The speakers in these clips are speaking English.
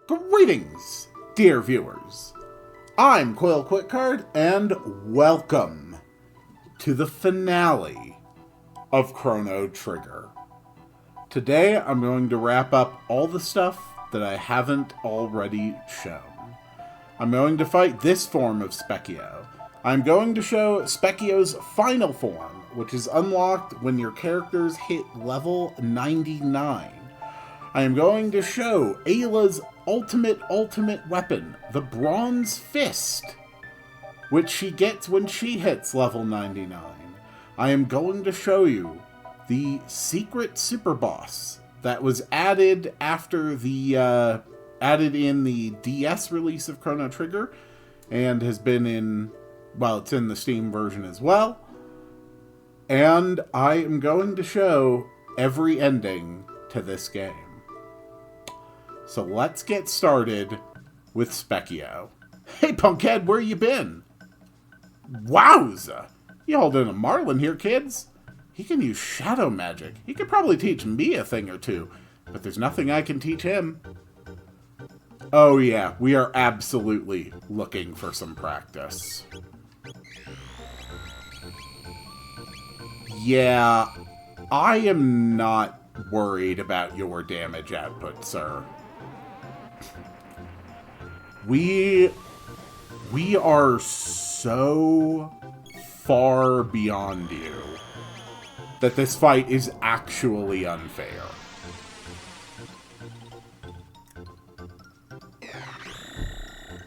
Greetings, dear viewers. I'm Quill Quickcard, and welcome to the finale of Chrono Trigger. Today, I'm going to wrap up all the stuff that I haven't already shown. I'm going to fight this form of Specchio. I'm going to show Specchio's final form, which is unlocked when your characters hit level 99. I am going to show Ayla's ultimate weapon, the Bronze Fist, which she gets when she hits level 99. I am going to show you the secret Superboss that was added after the added in the DS release of Chrono Trigger and has been in, well, it's in the Steam version as well. And I am going to show every ending to this game. So let's get started with Specchio. Hey, Punkhead, where you been? Wowza! You holding a marlin here, kids? He can use shadow magic. He could probably teach me a thing or two, but there's nothing I can teach him. Oh yeah, we are absolutely looking for some practice. Yeah, I am not worried about your damage output, sir. We are so far beyond you that this fight is actually unfair.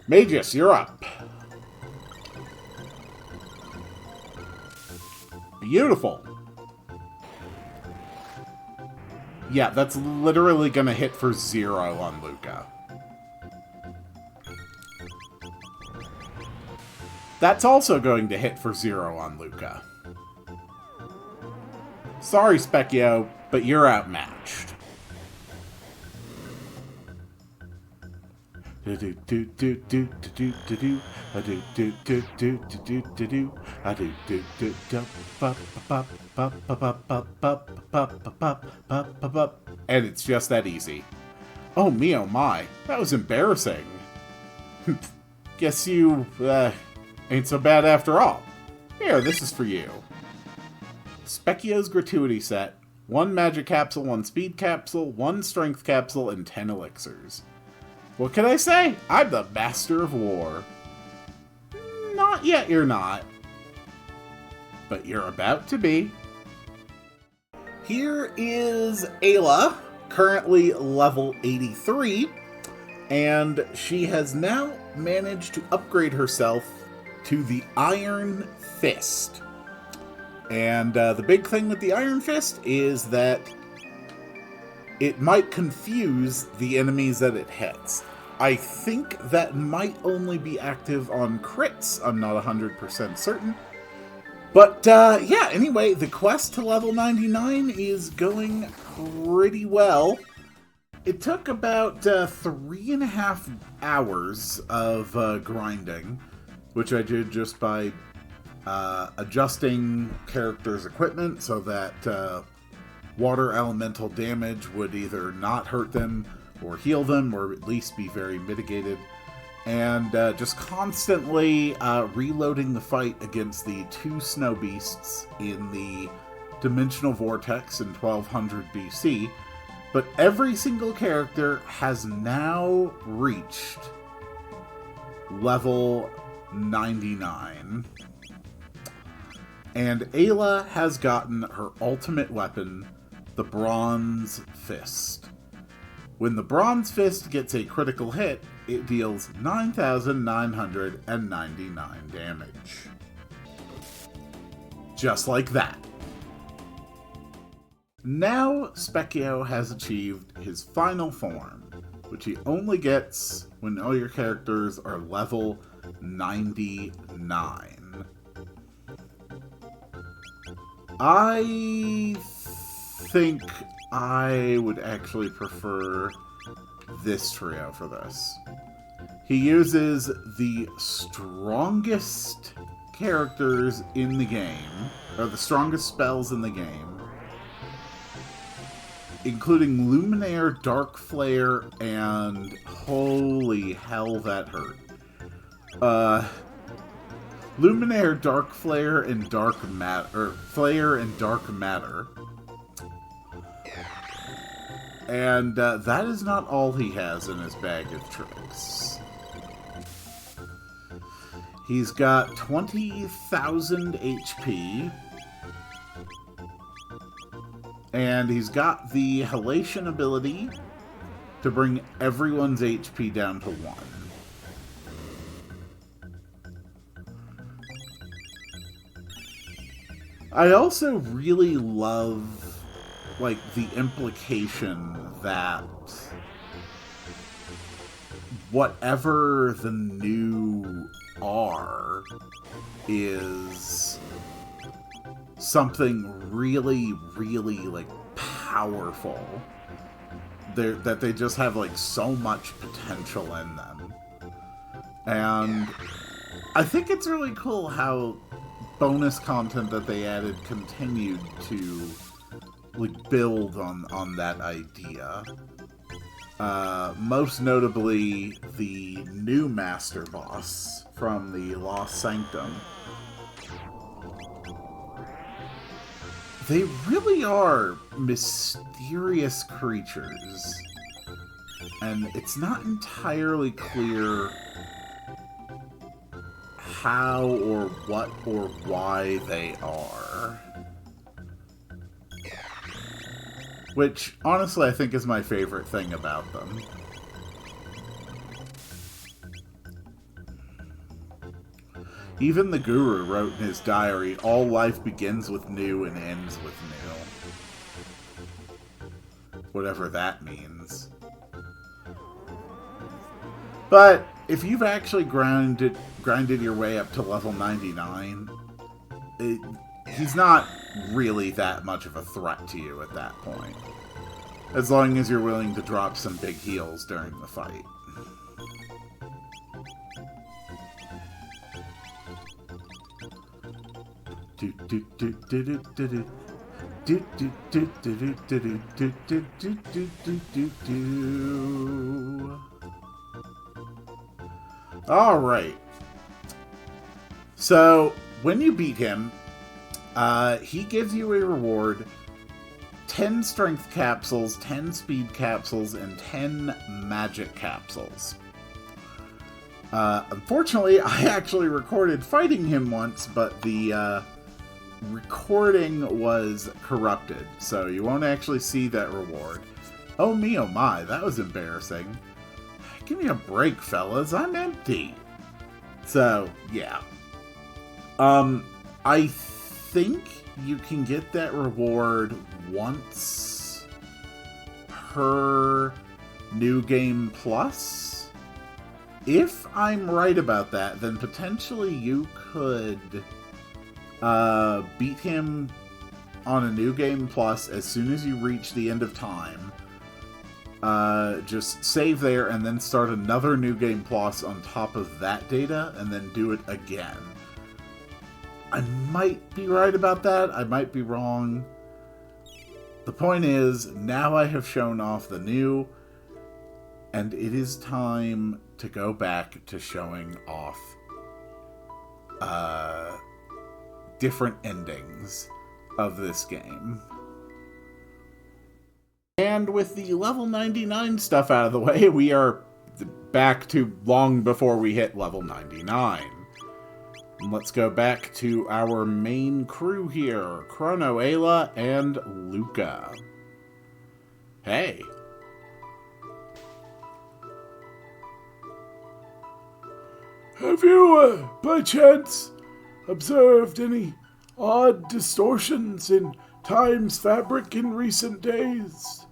Magus, you're up. Beautiful. Yeah, that's literally gonna hit for 0 on Luca. That's also going to hit for 0 on Luca. Sorry, Specchio, but you're outmatched. And it's just that easy. Oh me, oh my. That was embarrassing. Guess you, ain't so bad after all. Here, this is for you. Specchio's gratuity set. 1 magic capsule, 1 speed capsule, 1 strength capsule, and 10 elixirs. What can I say? I'm the master of war. Not yet, you're not. But you're about to be. Here is Ayla, currently level 83, and she has now managed to upgrade herself to the Iron Fist. And the big thing with the Iron Fist is that it might confuse the enemies that it hits. I think that might only be active on crits. I'm not 100% certain. But, yeah, anyway, the quest to level 99 is going pretty well. It took about 3.5 hours of grinding, which I did just by adjusting characters' equipment so that water elemental damage would either not hurt them or heal them, or at least be very mitigated. And just constantly reloading the fight against the 2 snow beasts in the Dimensional Vortex in 1200 BC. But every single character has now reached level 99. And Ayla has gotten her ultimate weapon, the Bronze Fist. When the Bronze Fist gets a critical hit, it deals 9,999 damage. Just like that. Now, Specchio has achieved his final form, which he only gets when all your characters are level 99. I think I would actually prefer this trio for this. He uses the strongest characters in the game, or the strongest spells in the game, including Luminaire, Dark Flare, and holy hell, that hurt. Luminaire, Dark Flare, and Dark Matter, Flare and Dark Matter. And that is not all he has in his bag of tricks. He's got 20,000 HP. And he's got the Halation ability to bring everyone's HP down to 1. I also really love, like, the implication that whatever the new R is something really, really, like, powerful. That they just have, like, so much potential in them. And I think it's really cool how bonus content that they added continued to, like, build on that idea. Most notably, the new Master Boss from the Lost Sanctum. They really are mysterious creatures, and it's not entirely clear how or what or why they are. Which, honestly, I think is my favorite thing about them. Even the Guru wrote in his diary, all life begins with new and ends with new. Whatever that means. But if you've actually grinded your way up to level 99, he's not really that much of a threat to you at that point. As long as you're willing to drop some big heals during the fight. Alright. So, when you beat him, he gives you a reward: 10 strength capsules, 10 speed capsules, and 10 magic capsules. Unfortunately, I actually recorded fighting him once, but the recording was corrupted, so you won't actually see that reward. Oh me, oh my, that was embarrassing. Give me a break, fellas, I'm empty. So, yeah. I think you can get that reward once per New Game Plus. If I'm right about that, then potentially you could beat him on a New Game Plus as soon as you reach the end of time. Just save there and then start another New Game Plus on top of that data and then do it again. I might be right about that. I might be wrong. The point is, now I have shown off the new, and it is time to go back to showing off different endings of this game. And with the level 99 stuff out of the way, we are back to long before we hit level 99. Let's go back to our main crew here, Chrono, Ayla, and Luca. Hey. Have you, by chance, observed any odd distortions in time's fabric in recent days?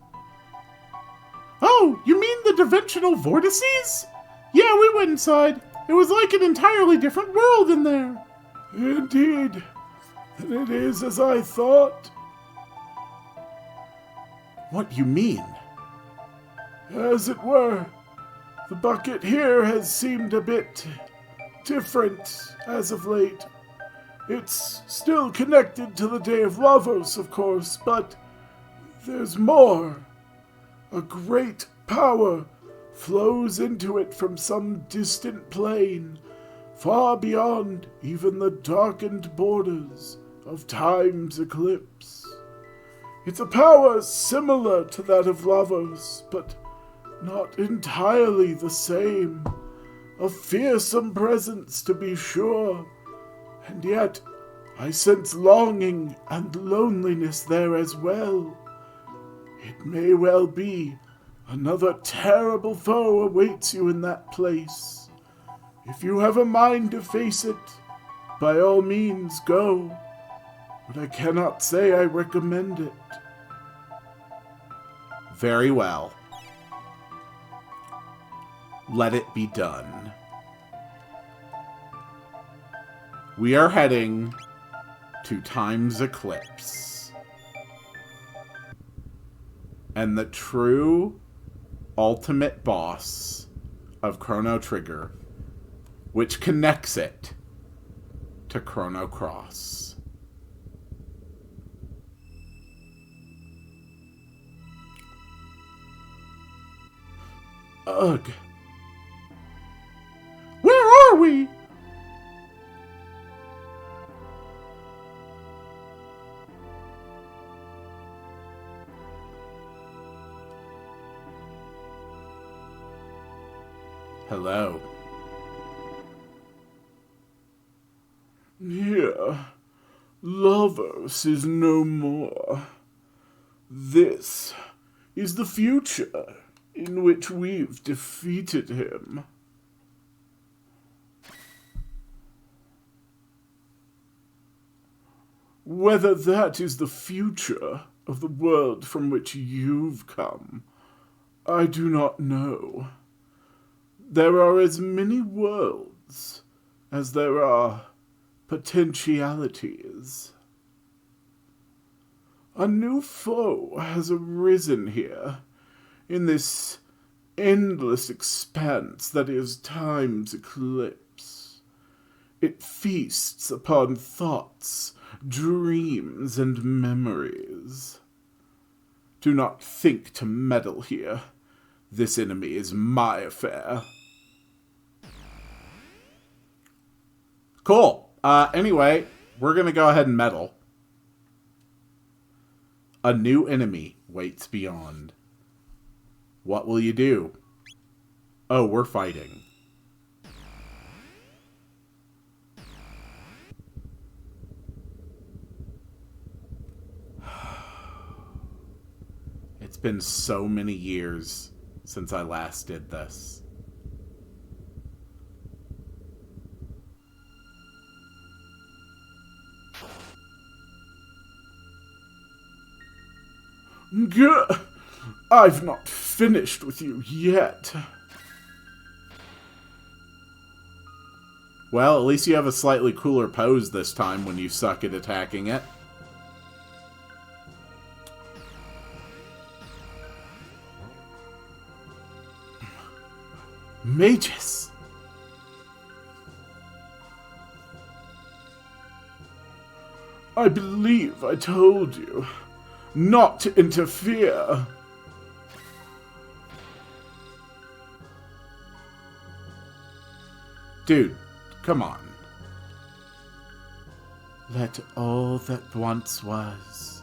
Oh, you mean the dimensional vortices? Yeah, we went inside. It was like an entirely different world in there. Indeed. And it is as I thought. What you mean? As it were, the bucket here has seemed a bit different as of late. It's still connected to the Day of Lavos, of course, but there's more. A great power flows into it from some distant plane, far beyond even the darkened borders of time's eclipse. It's a power similar to that of Lavos, but not entirely the same. A fearsome presence, to be sure, and yet I sense longing and loneliness there as well. It may well be another terrible foe awaits you in that place. If you have a mind to face it, by all means go, but I cannot say I recommend it. Very well. Let it be done. We are heading to Time's Eclipse. And the true ultimate boss of Chrono Trigger, which connects it to Chrono Cross. Ugh. Where are we? Hello. Here, Lavos is no more. This is the future in which we've defeated him. Whether that is the future of the world from which you've come, I do not know. There are as many worlds as there are potentialities. A new foe has arisen here, in this endless expanse that is time's eclipse. It feasts upon thoughts, dreams, and memories. Do not think to meddle here. This enemy is my affair. Cool. Anyway, we're gonna go ahead and meddle. A new enemy waits beyond. What will you do? Oh, we're fighting. It's been so many years since I last did this. I've not finished with you yet. Well, at least you have a slightly cooler pose this time when you suck at attacking it. Magus! I believe I told you not to interfere. Dude, come on. Let all that once was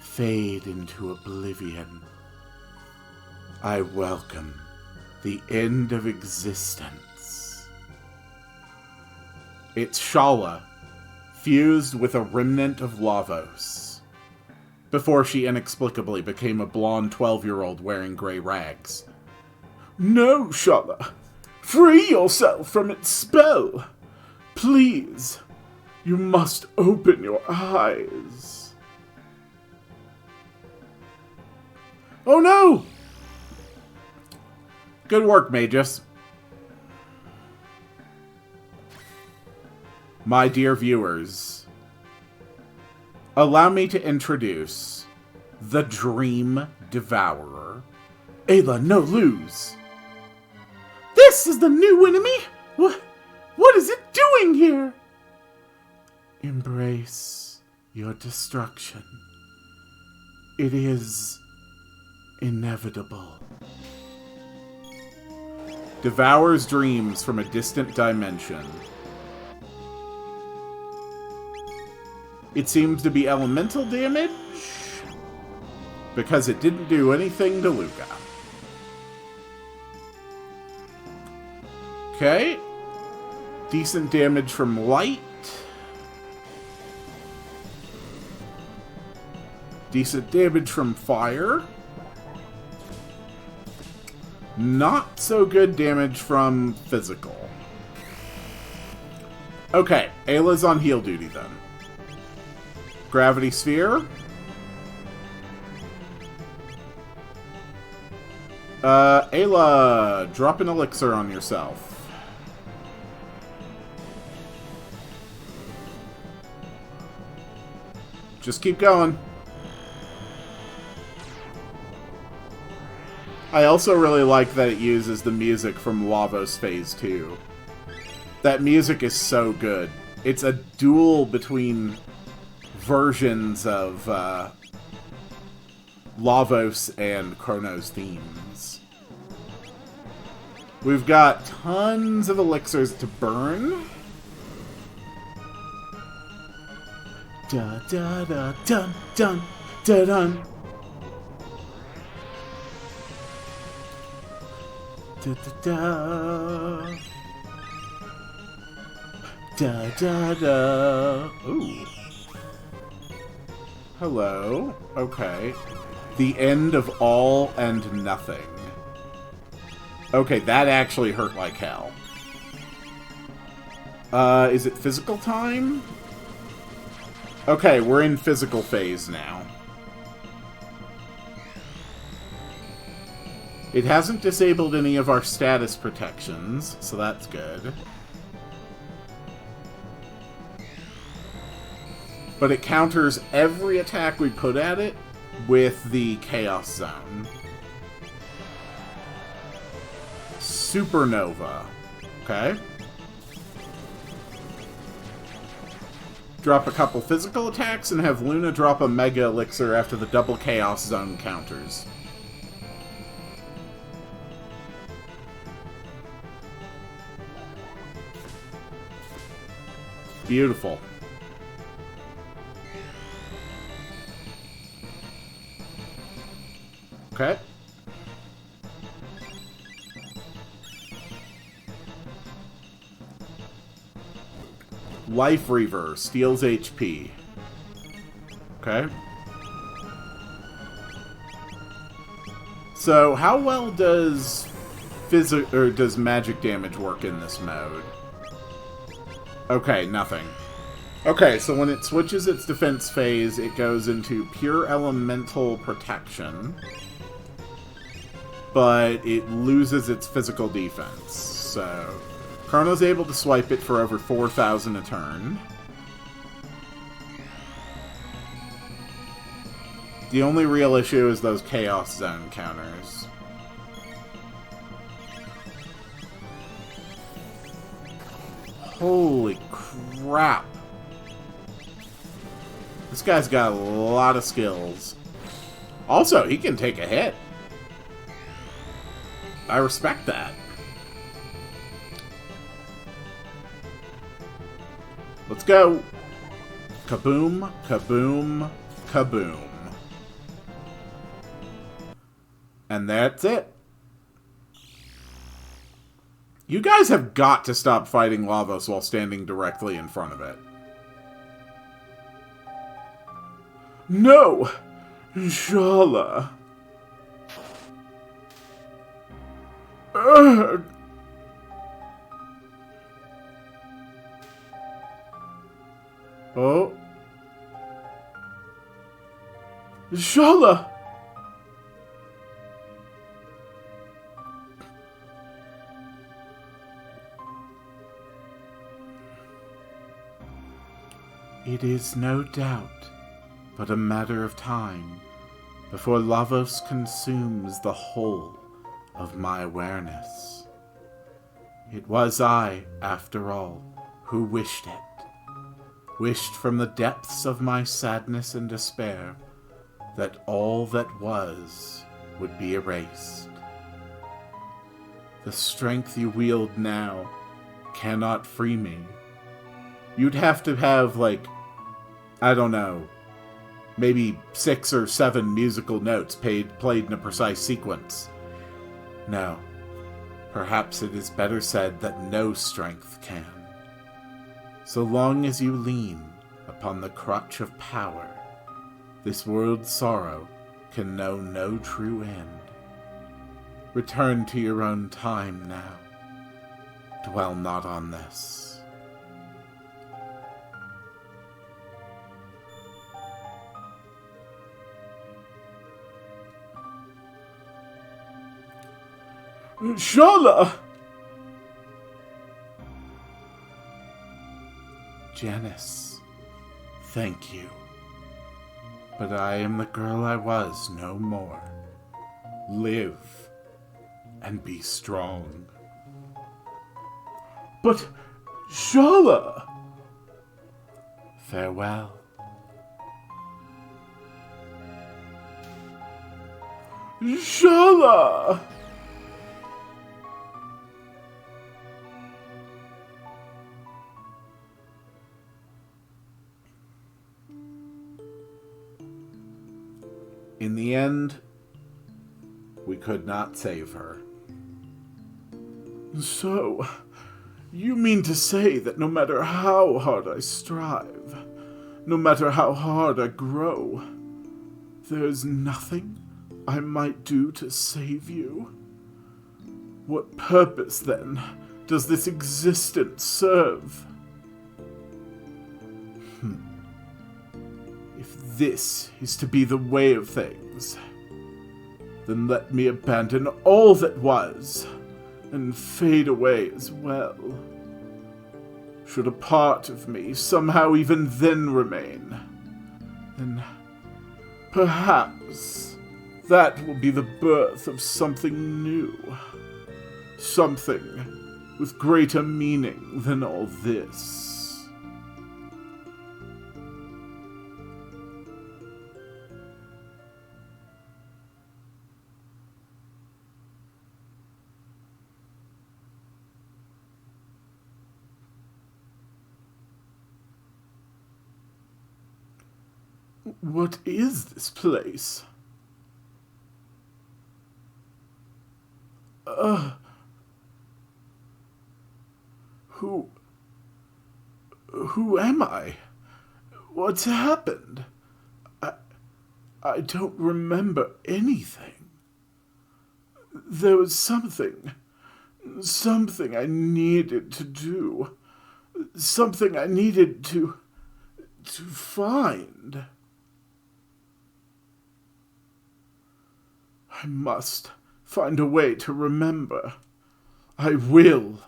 fade into oblivion. I welcome the end of existence. It's Shala, fused with a remnant of Lavos, before she inexplicably became a blonde 12-year-old wearing gray rags. No, Shala. Free yourself from its spell. Please. You must open your eyes. Oh no! Good work, Magus. My dear viewers, allow me to introduce the Dream Devourer. Ayla, no, lose. This is the new enemy? What is it doing here? Embrace your destruction. It is inevitable. Devours dreams from a distant dimension. It seems to be elemental damage, because it didn't do anything to Luca. Okay. Decent damage from light. Decent damage from fire. Not so good damage from physical. Okay, Ayla's on heal duty then. Gravity Sphere. Ayla, drop an elixir on yourself. Just keep going. I also really like that it uses the music from Lavos Phase 2. That music is so good. It's a duel between versions of Lavos and Chrono's themes. We've got tons of elixirs to burn. Da da da dun dun da dun. Da da da. Da da da. Ooh. Hello. Okay. The end of all and nothing. Okay, that actually hurt like hell. Is it physical time? Okay, we're in physical phase now. It hasn't disabled any of our status protections, so that's good. But it counters every attack we put at it with the Chaos Zone. Supernova. Okay. Drop a couple physical attacks and have Luna drop a Mega Elixir after the double Chaos Zone counters. Beautiful. Okay. Life Reaver steals HP. Okay. So, how well does does magic damage work in this mode? Okay, nothing. Okay, so when it switches its defense phase, it goes into pure elemental protection. But it loses its physical defense. So, Chrono's able to swipe it for over 4,000 a turn. The only real issue is those Chaos Zone counters. Holy crap. This guy's got a lot of skills. Also, he can take a hit. I respect that. Let's go. Kaboom, kaboom, kaboom. And that's it. You guys have got to stop fighting Lavos while standing directly in front of it. No! Shala. Ugh. Oh. Shala! It is no doubt but a matter of time before Lavos consumes the whole of my awareness. It was I, after all, who wished it. Wished from the depths of my sadness and despair that all that was would be erased. The strength you wield now cannot free me. You'd have to have, like, I don't know, maybe 6 or 7 musical notes played in a precise sequence. No, perhaps it is better said that no strength can. So long as you lean upon the crutch of power, this world's sorrow can know no true end. Return to your own time now. Dwell not on this. Shala! Janice, thank you. But I am the girl I was no more. Live and be strong. But, Shala! Farewell. Shala! In the end, we could not save her. So, you mean to say that no matter how hard I strive, no matter how hard I grow, there is nothing I might do to save you? What purpose, then, does this existence serve? If this is to be the way of things, then let me abandon all that was, and fade away as well. Should a part of me somehow even then remain, then perhaps that will be the birth of something new. Something with greater meaning than all this. What is this place? Who am I? What's happened? I don't remember anything. There was something I needed to do, something I needed to find. I must find a way to remember. I will.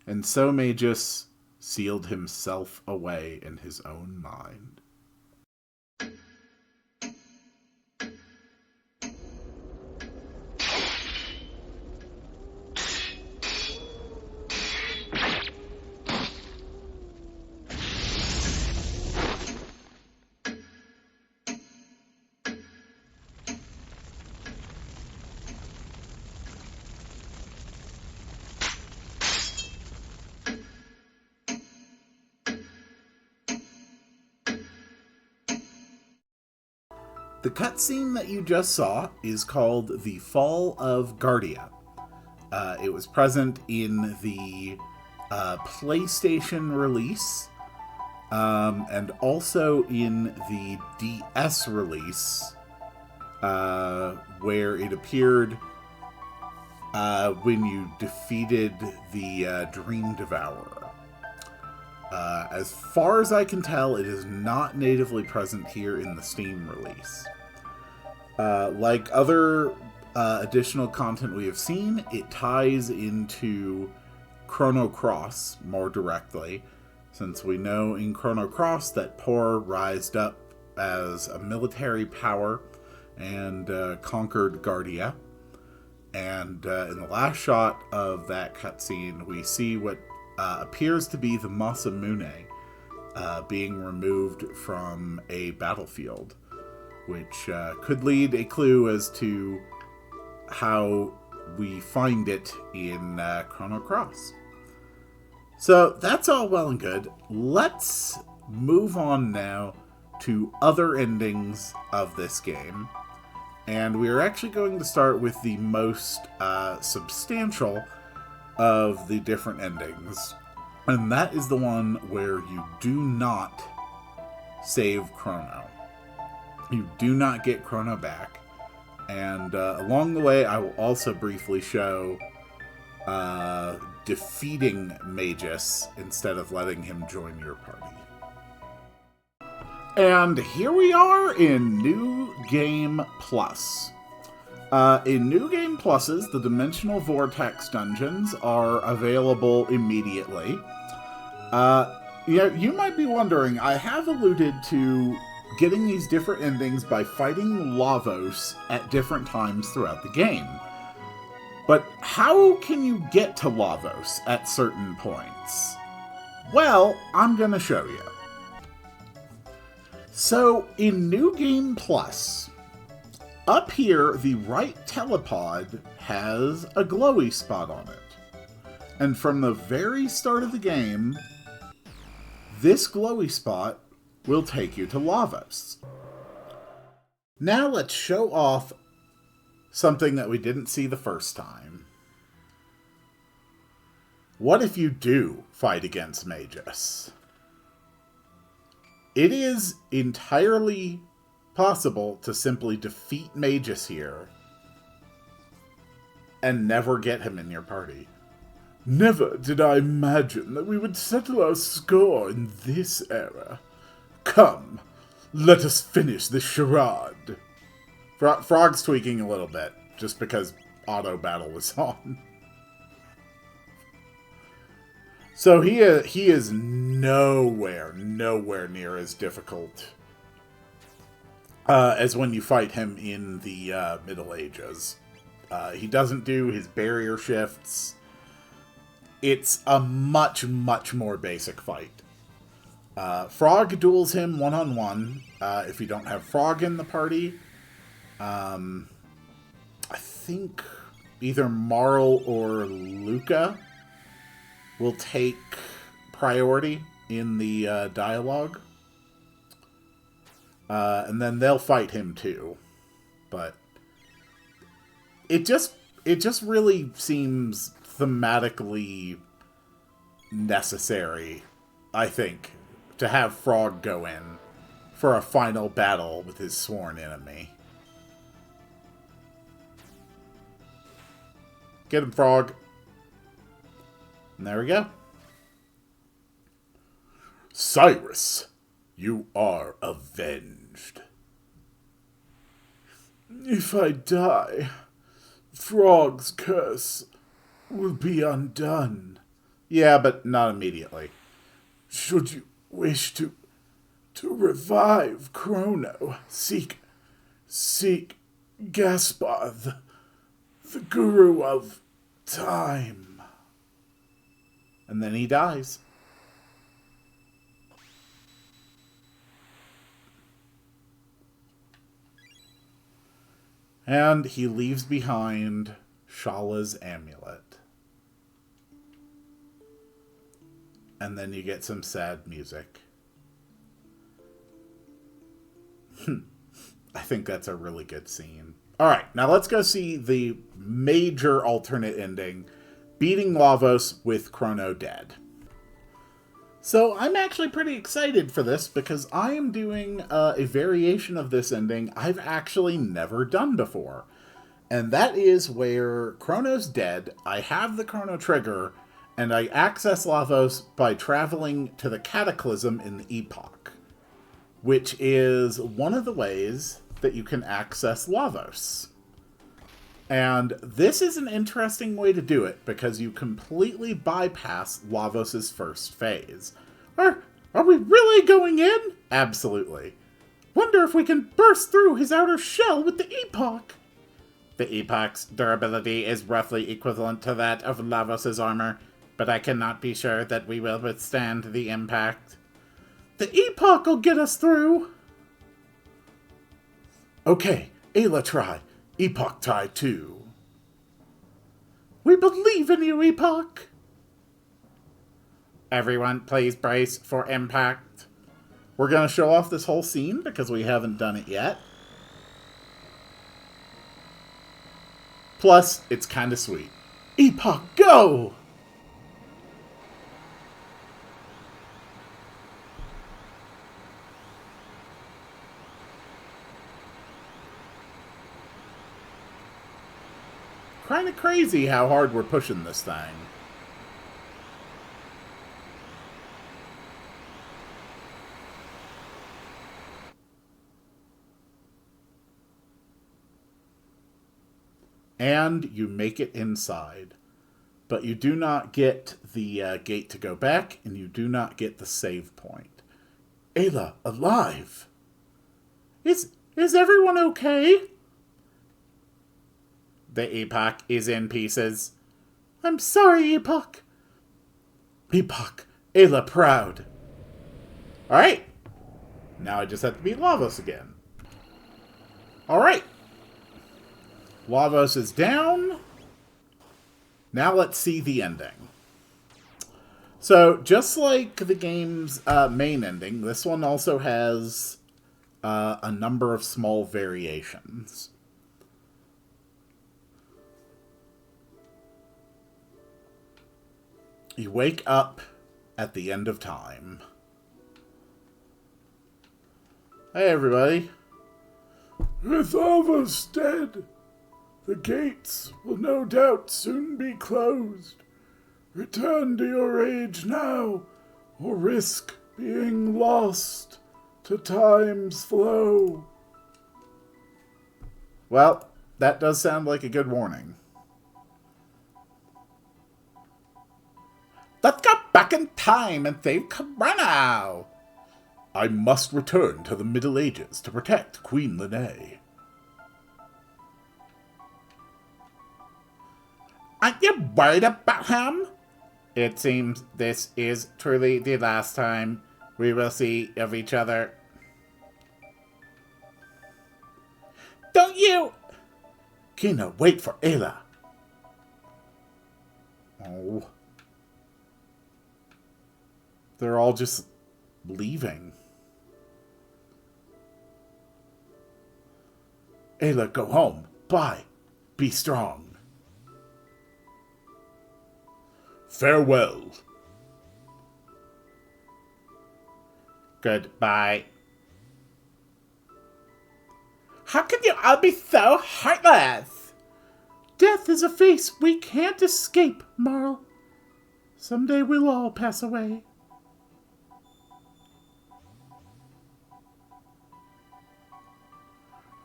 And so Magus sealed himself away in his own mind. The cutscene that you just saw is called The Fall of Guardia. It was present in the PlayStation release, and also in the DS release, where it appeared when you defeated the Dream Devourer. As far as I can tell, it is not natively present here in the Steam release. Like other additional content we have seen, it ties into Chrono Cross more directly, since we know in Chrono Cross that Por rised up as a military power and conquered Guardia. And in the last shot of that cutscene, we see what appears to be the Masamune being removed from a battlefield, which could lead a clue as to how we find it in Chrono Cross. So that's all well and good. Let's move on now to other endings of this game. And we are actually going to start with the most substantial of the different endings. And that is the one where you do not save Chrono. You do not get Chrono back. And along the way, I will also briefly show defeating Magus instead of letting him join your party. And here we are in New Game Plus. In New Game Pluses, the Dimensional Vortex dungeons are available immediately. You might be wondering, I have alluded to getting these different endings by fighting Lavos at different times throughout the game. But how can you get to Lavos at certain points? Well, I'm going to show you. So, in New Game Plus, up here, the right telepod has a glowy spot on it. And from the very start of the game, this glowy spot will take you to Lavos. Now let's show off something that we didn't see the first time. What if you do fight against Magus? It is entirely possible to simply defeat Magus here and never get him in your party. Never did I imagine that we would settle our score in this era. Come, let us finish this charade. Frog's tweaking a little bit, just because auto battle was on. So he is nowhere near as difficult as when you fight him in the Middle Ages. He doesn't do his barrier shifts. It's a much more basic fight. Frog duels him one-on-one. If you don't have Frog in the party, I think either Marl or Luca will take priority in the dialogue. And then they'll fight him too. But it just really seems thematically necessary, I think, to have Frog go in for a final battle with his sworn enemy. Get him, Frog. And there we go. Cyrus, you are avenged. If I die, Frog's curse will be undone. Yeah, but not immediately. Should you wish to revive Chrono, seek Gaspar, the Guru of Time. And then he dies. And he leaves behind Shala's amulet. And then you get some sad music. I think that's a really good scene. Alright, now let's go see the major alternate ending, beating Lavos with Chrono dead. So I'm actually pretty excited for this because I am doing a variation of this ending I've actually never done before. And that is where Chrono's dead, I have the Chrono Trigger, and I access Lavos by traveling to the Cataclysm in the Epoch, which is one of the ways that you can access Lavos. And this is an interesting way to do it, because you completely bypass Lavos' first phase. Are we really going in? Absolutely. Wonder if we can burst through his outer shell with the Epoch. The Epoch's durability is roughly equivalent to that of Lavos' armor, but I cannot be sure that we will withstand the impact. The epoch will get us through. Okay, Ayla try. Epoch try too. We believe in you, Epoch. Everyone, please brace for impact. We're going to show off this whole scene because we haven't done it yet. Plus, it's kind of sweet. Epoch, go! Kind of crazy how hard we're pushing this thing. And you make it inside. But you do not get the gate to go back, and you do not get the save point. Ayla, alive! Is everyone okay? The epoch is in pieces. I'm sorry, Epoch. Epoch, Ayla proud. Alright. Now I just have to beat Lavos again. Alright. Lavos is down. Now let's see the ending. So, just like the game's main ending, this one also has a number of small variations. You wake up at the end of time. Hey, everybody. With Lavos dead, the gates will no doubt soon be closed. Return to your age now, or risk being lost to time's flow. Well, that does sound like a good warning. Let's go back in time and save Chrono! I must return to the Middle Ages to protect Queen Linnaea. Aren't you worried about him? It seems this is truly the last time we will see of each other. Don't you... Kina, wait for Ayla. Oh. They're all just leaving. Ayla, go home. Bye. Be strong. Farewell. Goodbye. How can you all be so heartless? Death is a face we can't escape, Marl. Someday we'll all pass away.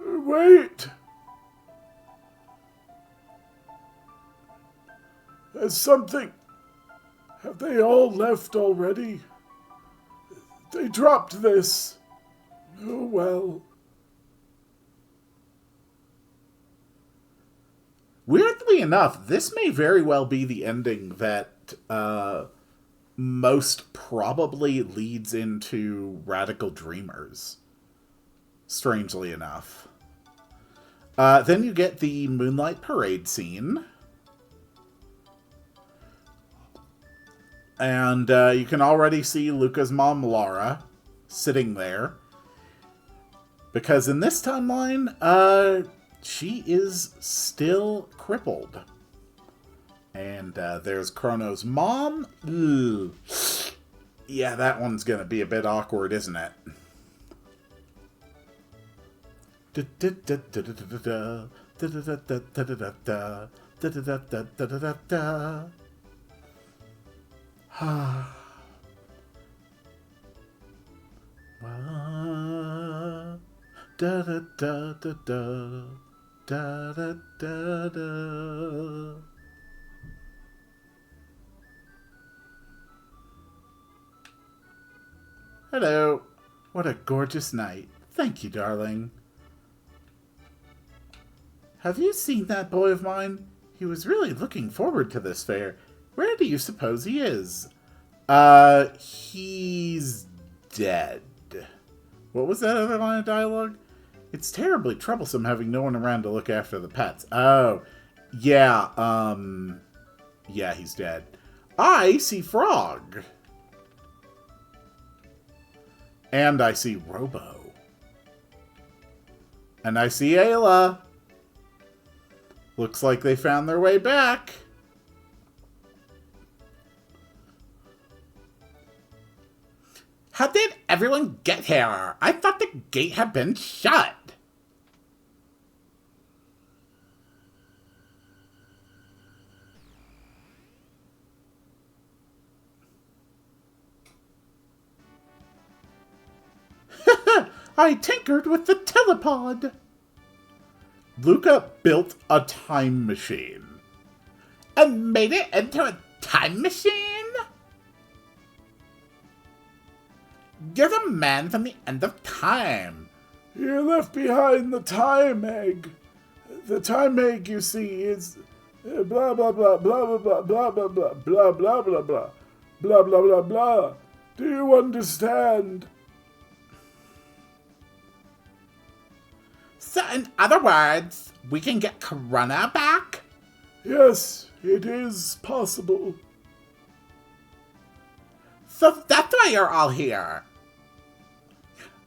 Wait! There's something. Have they all left already? They dropped this. Oh well. Weirdly enough, this may very well be the ending that most probably leads into Radical Dreamers. Strangely enough. Then you get the Moonlight Parade scene. And you can already see Luca's mom, Lara, sitting there. Because in this timeline, she is still crippled. And there's Chrono's mom. Ugh. Yeah, that one's going to be a bit awkward, isn't it? Hello. What a gorgeous night. Thank you, darling. Have you seen that boy of mine? He was really looking forward to this fair. Where do you suppose he is? He's dead. What was that other line of dialogue? It's terribly troublesome having no one around to look after the pets. Oh, yeah, yeah, he's dead. I see Frog. And I see Robo. And I see Ayla. Looks like they found their way back. How did everyone get here? I thought the gate had been shut. I tinkered with the telepod. Luca built a time machine. And made it into a time machine? You're the man from the end of time. You left behind the time egg. The time egg, you see, is blah blah blah blah blah blah blah blah blah blah blah blah blah blah blah blah blah. Do you understand? So in other words, we can get Chrono back? Yes, it is possible. So that's why you're all here.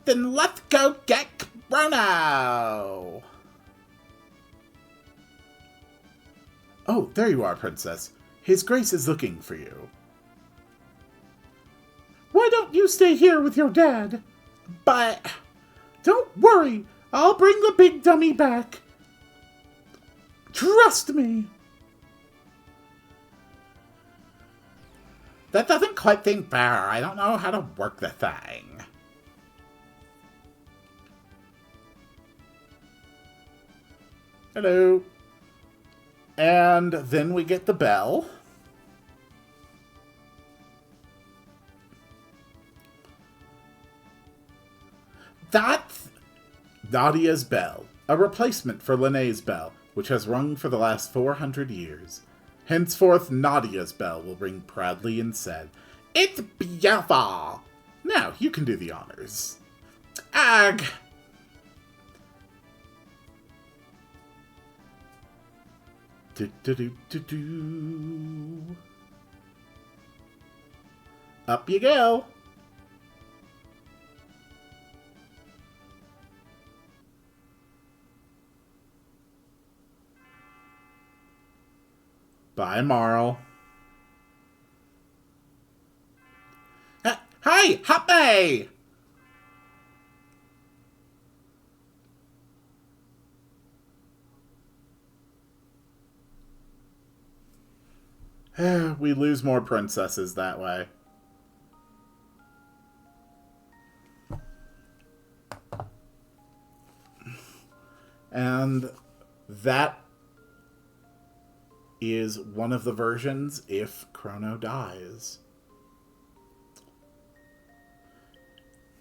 Then let's go get Chrono. Oh, there you are, Princess. His Grace is looking for you. Why don't you stay here with your dad? But don't worry, I'll bring the big dummy back. Trust me. That doesn't quite seem fair. I don't know how to work the thing. Hello. And then we get the bell. That's Nadia's bell, a replacement for Linnea's bell, which has rung for the last 400 years. Henceforth, Nadia's bell will ring proudly and said, "It's beautiful!" Now, you can do the honors. Ugh! Do-do-do-do-do. Up you go! Bye, Marl. Hey, Happy! We lose more princesses that way. And that is one of the versions if Chrono dies.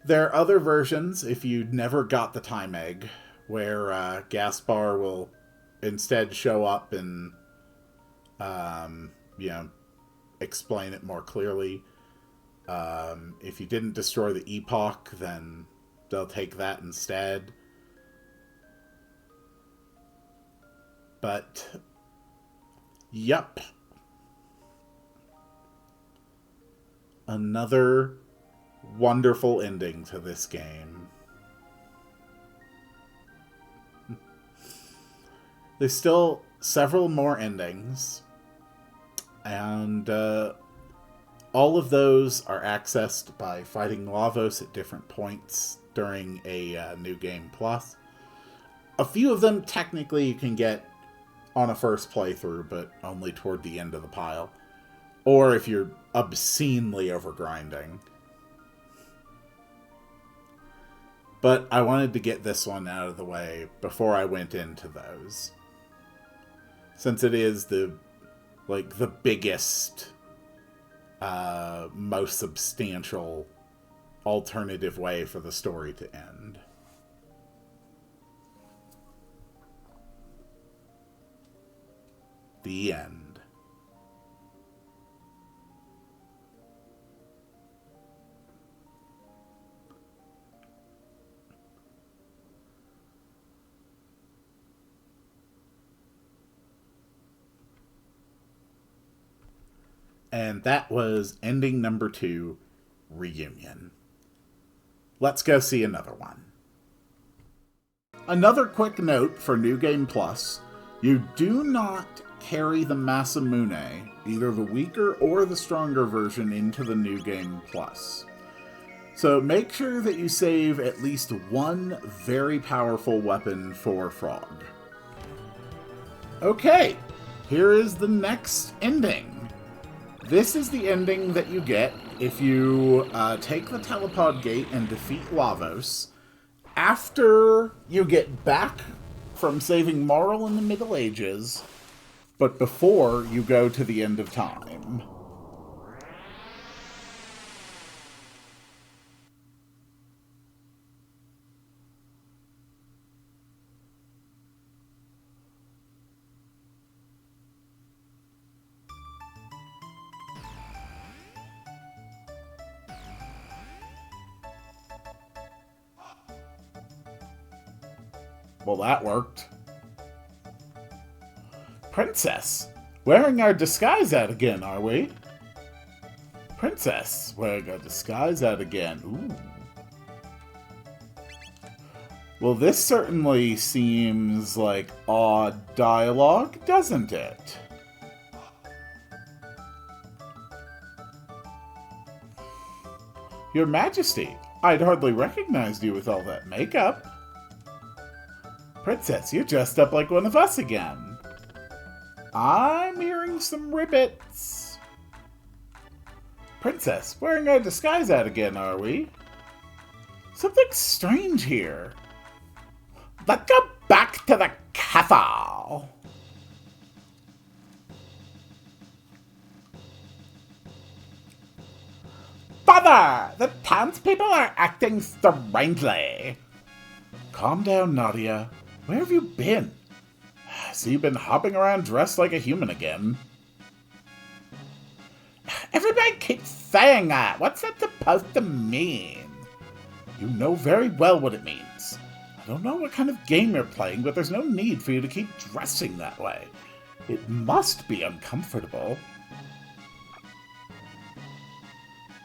There are other versions if you never got the time egg, where Gaspar will instead show up and explain it more clearly. If you didn't destroy the epoch, then they'll take that instead. But yep. Another wonderful ending to this game. There's still several more endings. And all of those are accessed by fighting Lavos at different points during a New Game Plus. A few of them, technically, you can get on a first playthrough, but only toward the end of the pile. Or if you're obscenely overgrinding. But I wanted to get this one out of the way before I went into those. Since it is the biggest, most substantial alternative way for the story to end. The end. And that was ending number 2, Reunion. Let's go see another one. Another quick note for New Game Plus, you do not carry the Masamune, either the weaker or the stronger version, into the New Game Plus. So make sure that you save at least one very powerful weapon for Frog. Okay, here is the next ending. This is the ending that you get if you take the Telepod Gate and defeat Lavos after you get back from saving Marl in the Middle Ages, but before you go to the end of time. Well, that worked. Princess, wearing our disguise out again, are we? Princess, wearing our disguise out again. Ooh. Well, this certainly seems like odd dialogue, doesn't it? Your Majesty, I'd hardly recognized you with all that makeup. Princess, you're dressed up like one of us again. I'm hearing some ribbits. Princess, wearing our disguise out again, are we? Something strange here. Let's go back to the castle. Father, the townspeople are acting strangely. Calm down, Nadia. Where have you been? So you've been hopping around dressed like a human again. Everybody keeps saying that. What's that supposed to mean? You know very well what it means. I don't know what kind of game you're playing, but there's no need for you to keep dressing that way. It must be uncomfortable.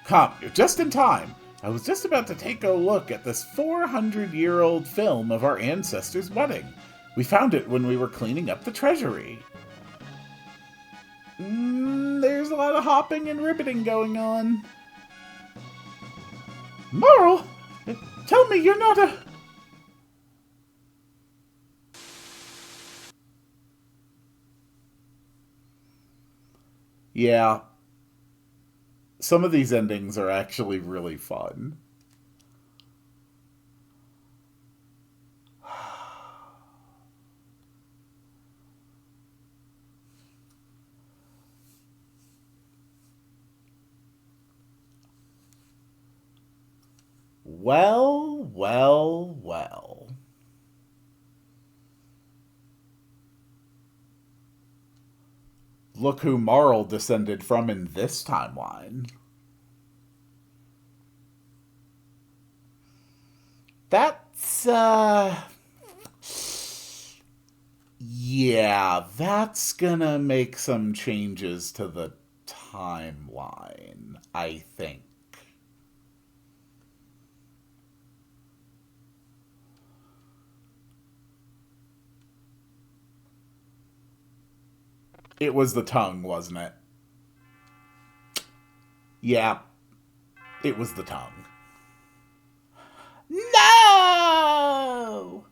Come, you're just in time. I was just about to take a look at this 400-year-old film of our ancestors' wedding. We found it when we were cleaning up the treasury. There's a lot of hopping and ribbiting going on. Marl, tell me you're not a... Yeah. Some of these endings are actually really fun. Well, well, well. Look who Marl descended from in this timeline. That's, yeah, that's gonna make some changes to the timeline, I think. It was the tongue, wasn't it? Yeah, it was the tongue. No!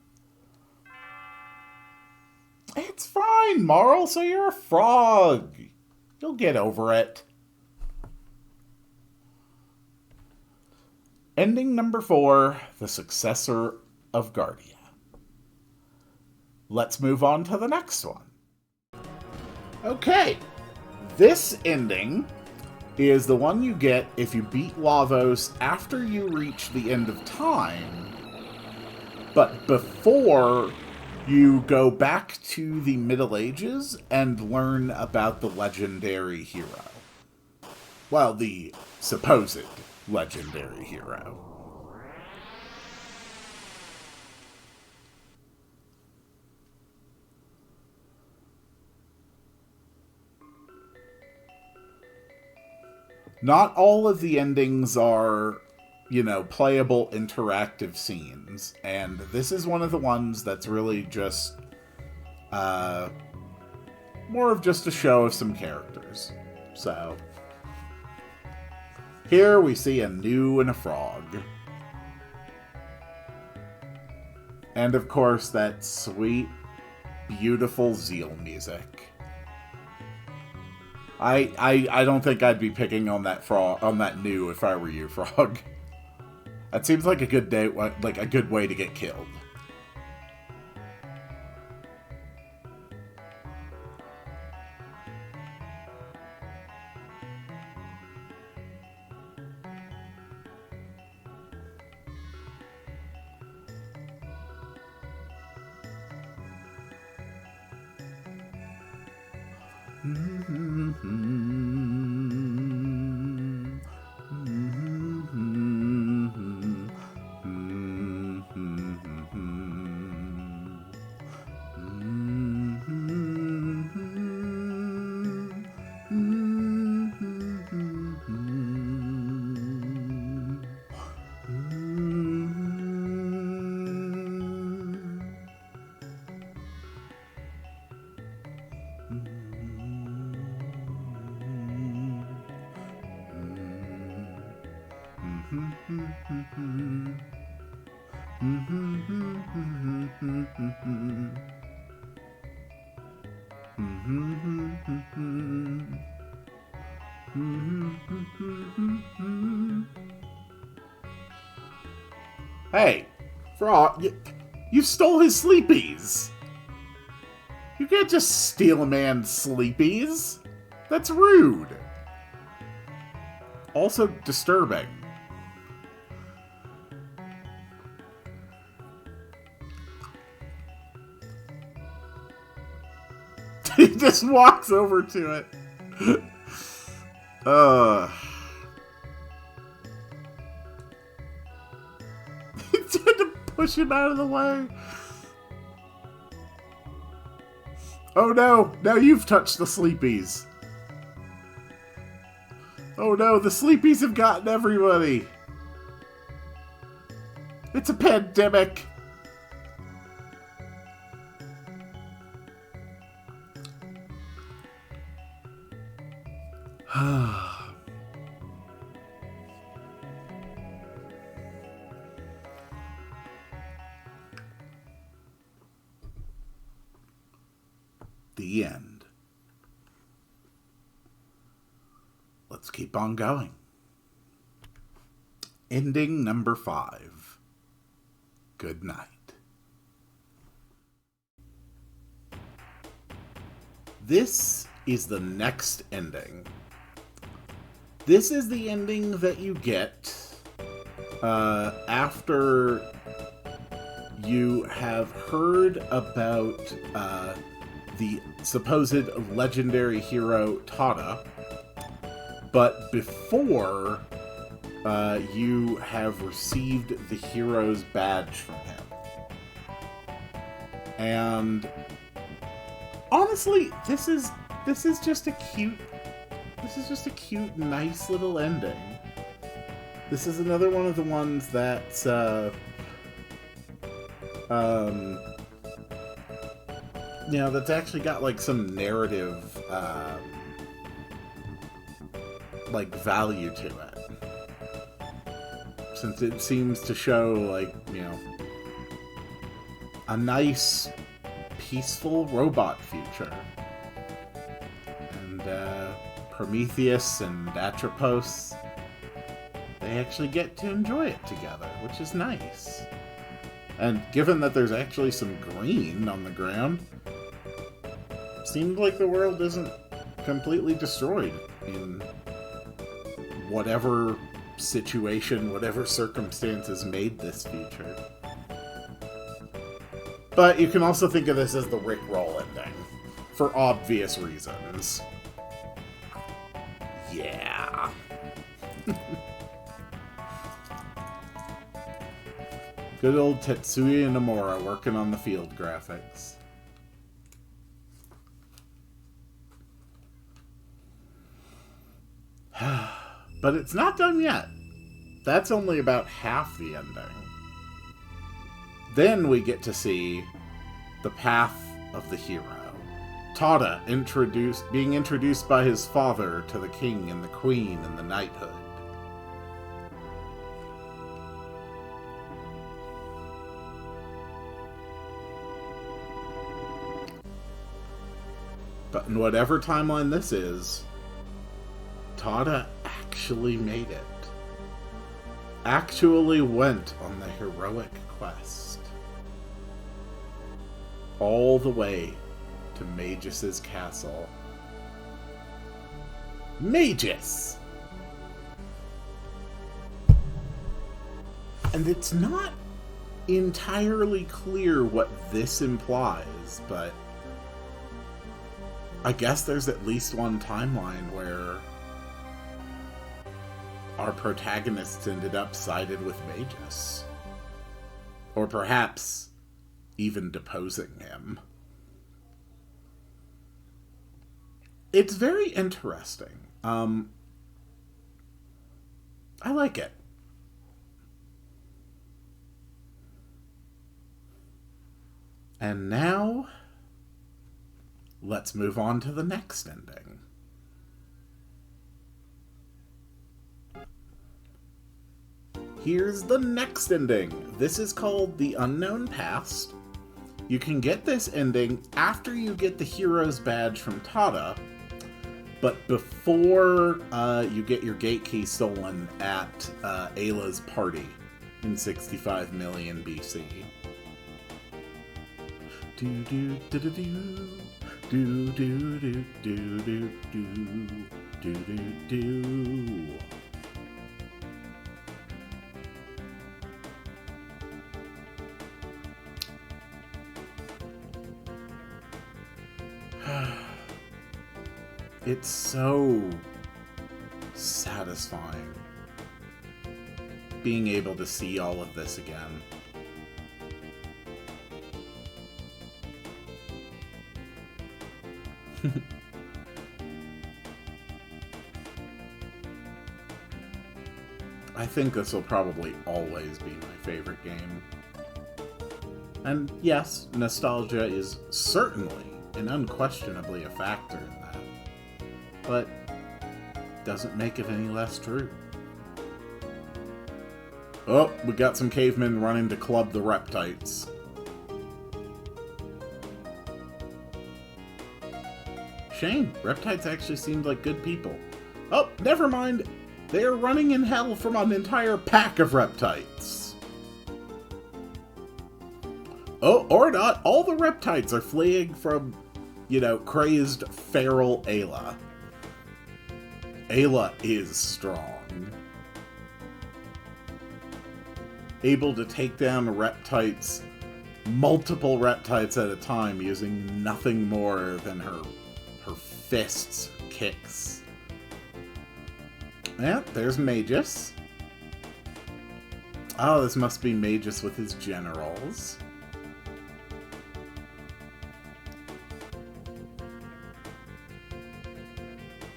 It's fine, Marl, so you're a frog. You'll get over it. Ending number 4, the successor of Guardia. Let's move on to the next one. Okay, this ending is the one you get if you beat Lavos after you reach the end of time, but before you go back to the Middle Ages and learn about the legendary hero. Well, the supposed legendary hero. Not all of the endings are, you know, playable interactive scenes, and this is one of the ones that's really just more of just a show of some characters. So here we see a gnu and a frog. And of course that sweet, beautiful Zeal music. I don't think I'd be picking on that frog, on that gnu, if I were you, Frog. That seems like a good day, like a good way to get killed. Hey, Frog, you stole his sleepies. You can't just steal a man's sleepies. That's rude. Also disturbing. He just walks over to it. He tried to push him out of the way. Oh no, now you've touched the sleepies. Oh no, the sleepies have gotten everybody. It's a pandemic. The end. Let's keep on going. Ending number 5. Good night. This is the next ending. This is the ending that you get after you have heard about the supposed legendary hero Tada, but before you have received the hero's badge from him. And honestly, this is just a cute, nice little ending. This is another one of the ones that's you know, that's actually got like some narrative like value to it, since it seems to show, like, you know, a nice peaceful robot future, and Prometheus and Atropos, they actually get to enjoy it together, which is nice. And given that there's actually some green on the ground, seems like the world isn't completely destroyed in whatever situation, whatever circumstances made this future. But you can also think of this as the Rickroll ending, for obvious reasons. Yeah. Good old Tetsuya Nomura working on the field graphics. But it's not done yet. That's only about half the ending. Then we get to see the path of the hero. Tada being introduced by his father to the king and the queen and the knighthood. But in whatever timeline this is, Tada actually made it. Actually went on the heroic quest. All the way to Magus's castle. Magus! And it's not entirely clear what this implies, but I guess there's at least one timeline where our protagonists ended up sided with Magus. Or perhaps even deposing him. It's very interesting. I like it. And now, let's move on to the next ending. Here's the next ending. This is called The Unknown Past. You can get this ending after you get the hero's badge from Tada, but before you get your gate key stolen at Ayla's party in 65 million BC. Do do do do do do do do do do do do. It's so satisfying being able to see all of this again. I think this will probably always be my favorite game. And yes, nostalgia is certainly and unquestionably a factor in that. But doesn't make it any less true. Oh, we got some cavemen running to club the reptites. Shame, reptites actually seemed like good people. Oh, never mind. They are running in hell from an entire pack of reptites. Oh, or not. All the reptites are fleeing from, crazed feral Ayla. Ayla is strong. Able to take down reptites, multiple reptites at a time, using nothing more than her fists, kicks. Yeah, there's Magus. Oh, this must be Magus with his generals.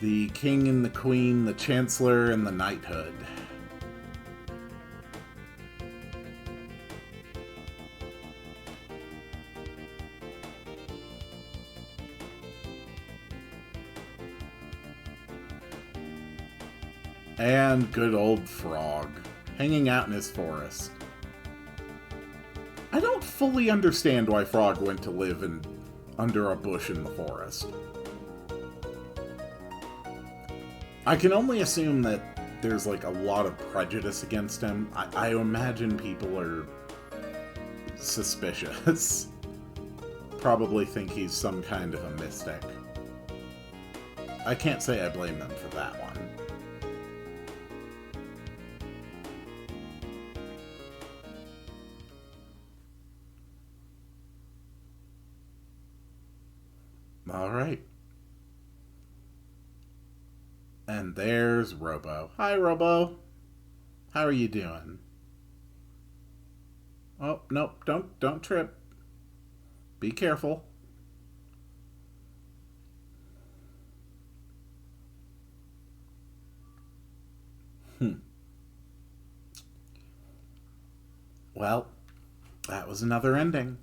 The king and the queen, the chancellor, and the knighthood. And good old Frog, hanging out in his forest. I don't fully understand why Frog went to live under a bush in the forest. I can only assume that there's a lot of prejudice against him. I imagine people are suspicious. Probably think he's some kind of a mystic. I can't say I blame them for that one. Alright. And there's Robo. Hi, Robo. How are you doing? Oh, nope, don't trip. Be careful. Well, that was another ending.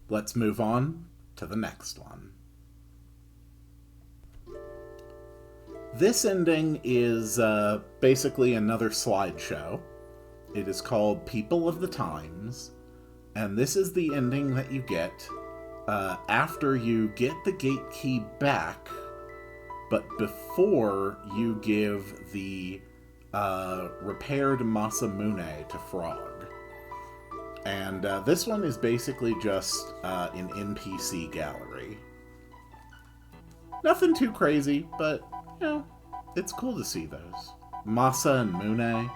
Let's move on to the next one. This ending is basically another slideshow. It is called People of the Times, and this is the ending that you get after you get the gate key back, but before you give the repaired Masamune to Frog. And this one is basically just an NPC gallery. Nothing too crazy, but, you know, it's cool to see those. Masa and Mune.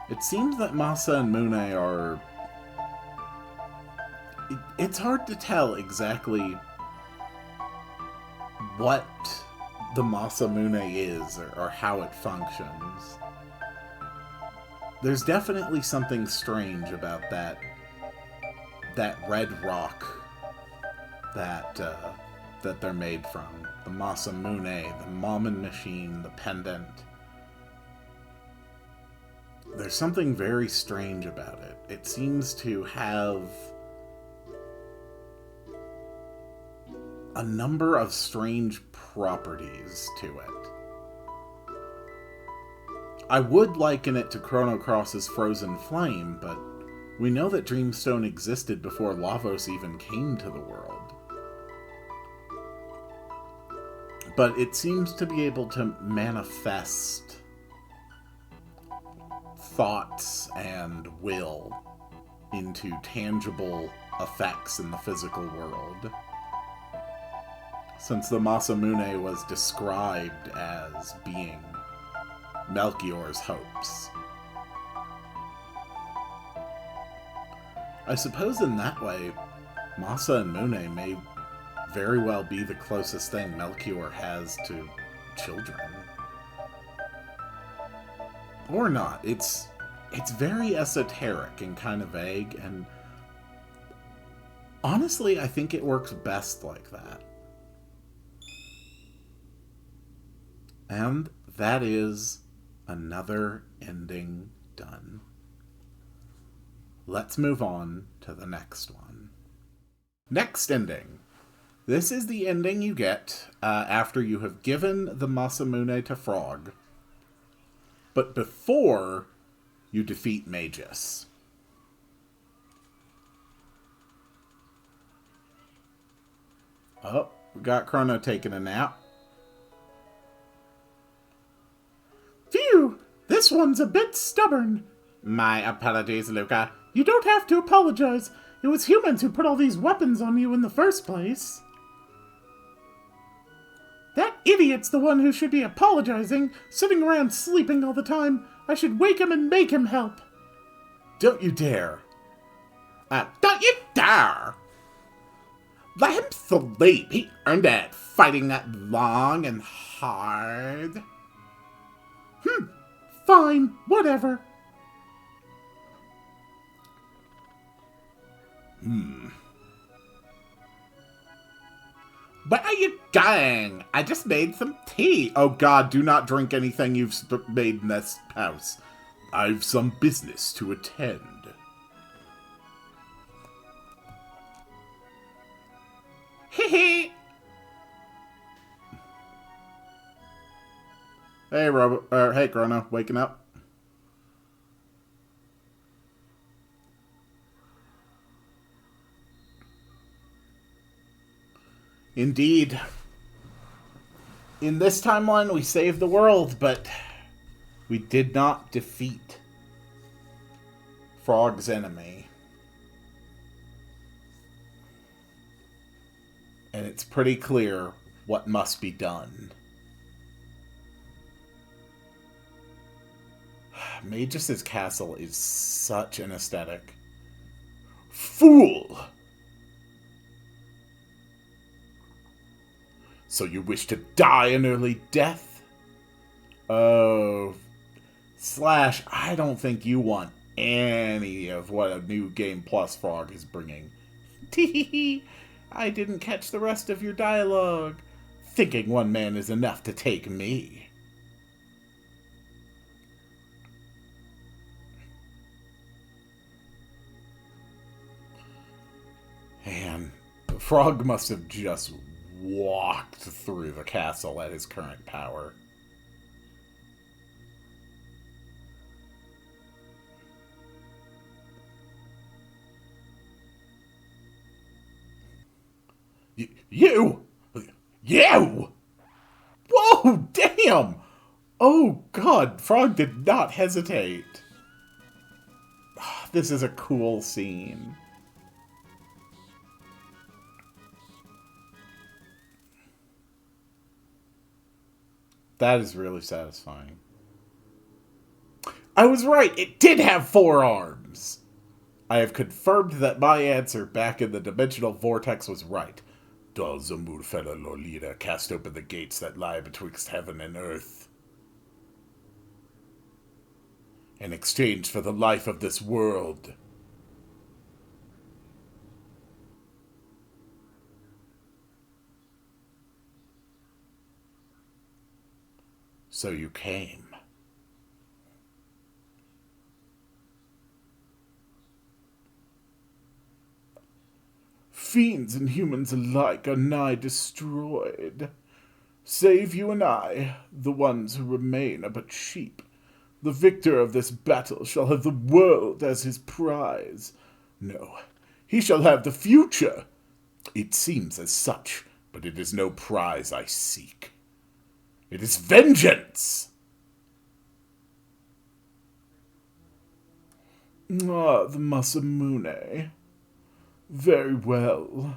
It seems that Masa and Mune are... It's hard to tell exactly what the Masamune is or how it functions. There's definitely something strange about that red rock that they're made from. The Masamune, the Mammon machine, the pendant. There's something very strange about it. It seems to have a number of strange properties to it. I would liken it to Chrono Cross's Frozen Flame, but we know that Dreamstone existed before Lavos even came to the world. But it seems to be able to manifest thoughts and will into tangible effects in the physical world. Since the Masamune was described as being Melchior's hopes. I suppose in that way, Masa and Mune may very well be the closest thing Melchior has to children. Or not. It's very esoteric and kind of vague, and honestly, I think it works best like that. And that is another ending done. Let's move on to the next one. Next ending. This is the ending you get after you have given the Masamune to Frog, but before you defeat Magus. Oh, we got Chrono taking a nap. Phew! This one's a bit stubborn. My apologies, Luca. You don't have to apologize. It was humans who put all these weapons on you in the first place. That idiot's the one who should be apologizing, sitting around sleeping all the time. I should wake him and make him help. Don't you dare. Don't you dare! Let him sleep. He earned it, fighting that long and hard. Fine, whatever. Where are you going? I just made some tea. Oh God, do not drink anything you've made in this house. I've some business to attend. Hee. Hey, Chrono, waking up? Indeed. In this timeline, we saved the world, but we did not defeat Frog's enemy. And it's pretty clear what must be done. Magus's castle is such an aesthetic. Fool! So you wish to die an early death? Oh, Slash, I don't think you want any of what a new Game Plus Frog is bringing. Tee-hee-hee, I didn't catch the rest of your dialogue. Thinking one man is enough to take me. Frog must have just walked through the castle at his current power. You! You! Whoa, damn! Oh, God, Frog did not hesitate. This is a cool scene. That is really satisfying. I was right, it did have 4 arms! I have confirmed that my answer back in the dimensional vortex was right. Does Amurfela Lolita cast open the gates that lie betwixt heaven and earth? In exchange for the life of this world. So you came. Fiends and humans alike are nigh destroyed. Save you and I, the ones who remain are but sheep. The victor of this battle shall have the world as his prize. No, he shall have the future. It seems as such, but it is no prize I seek. It is vengeance! Ah, the Masamune. Very well.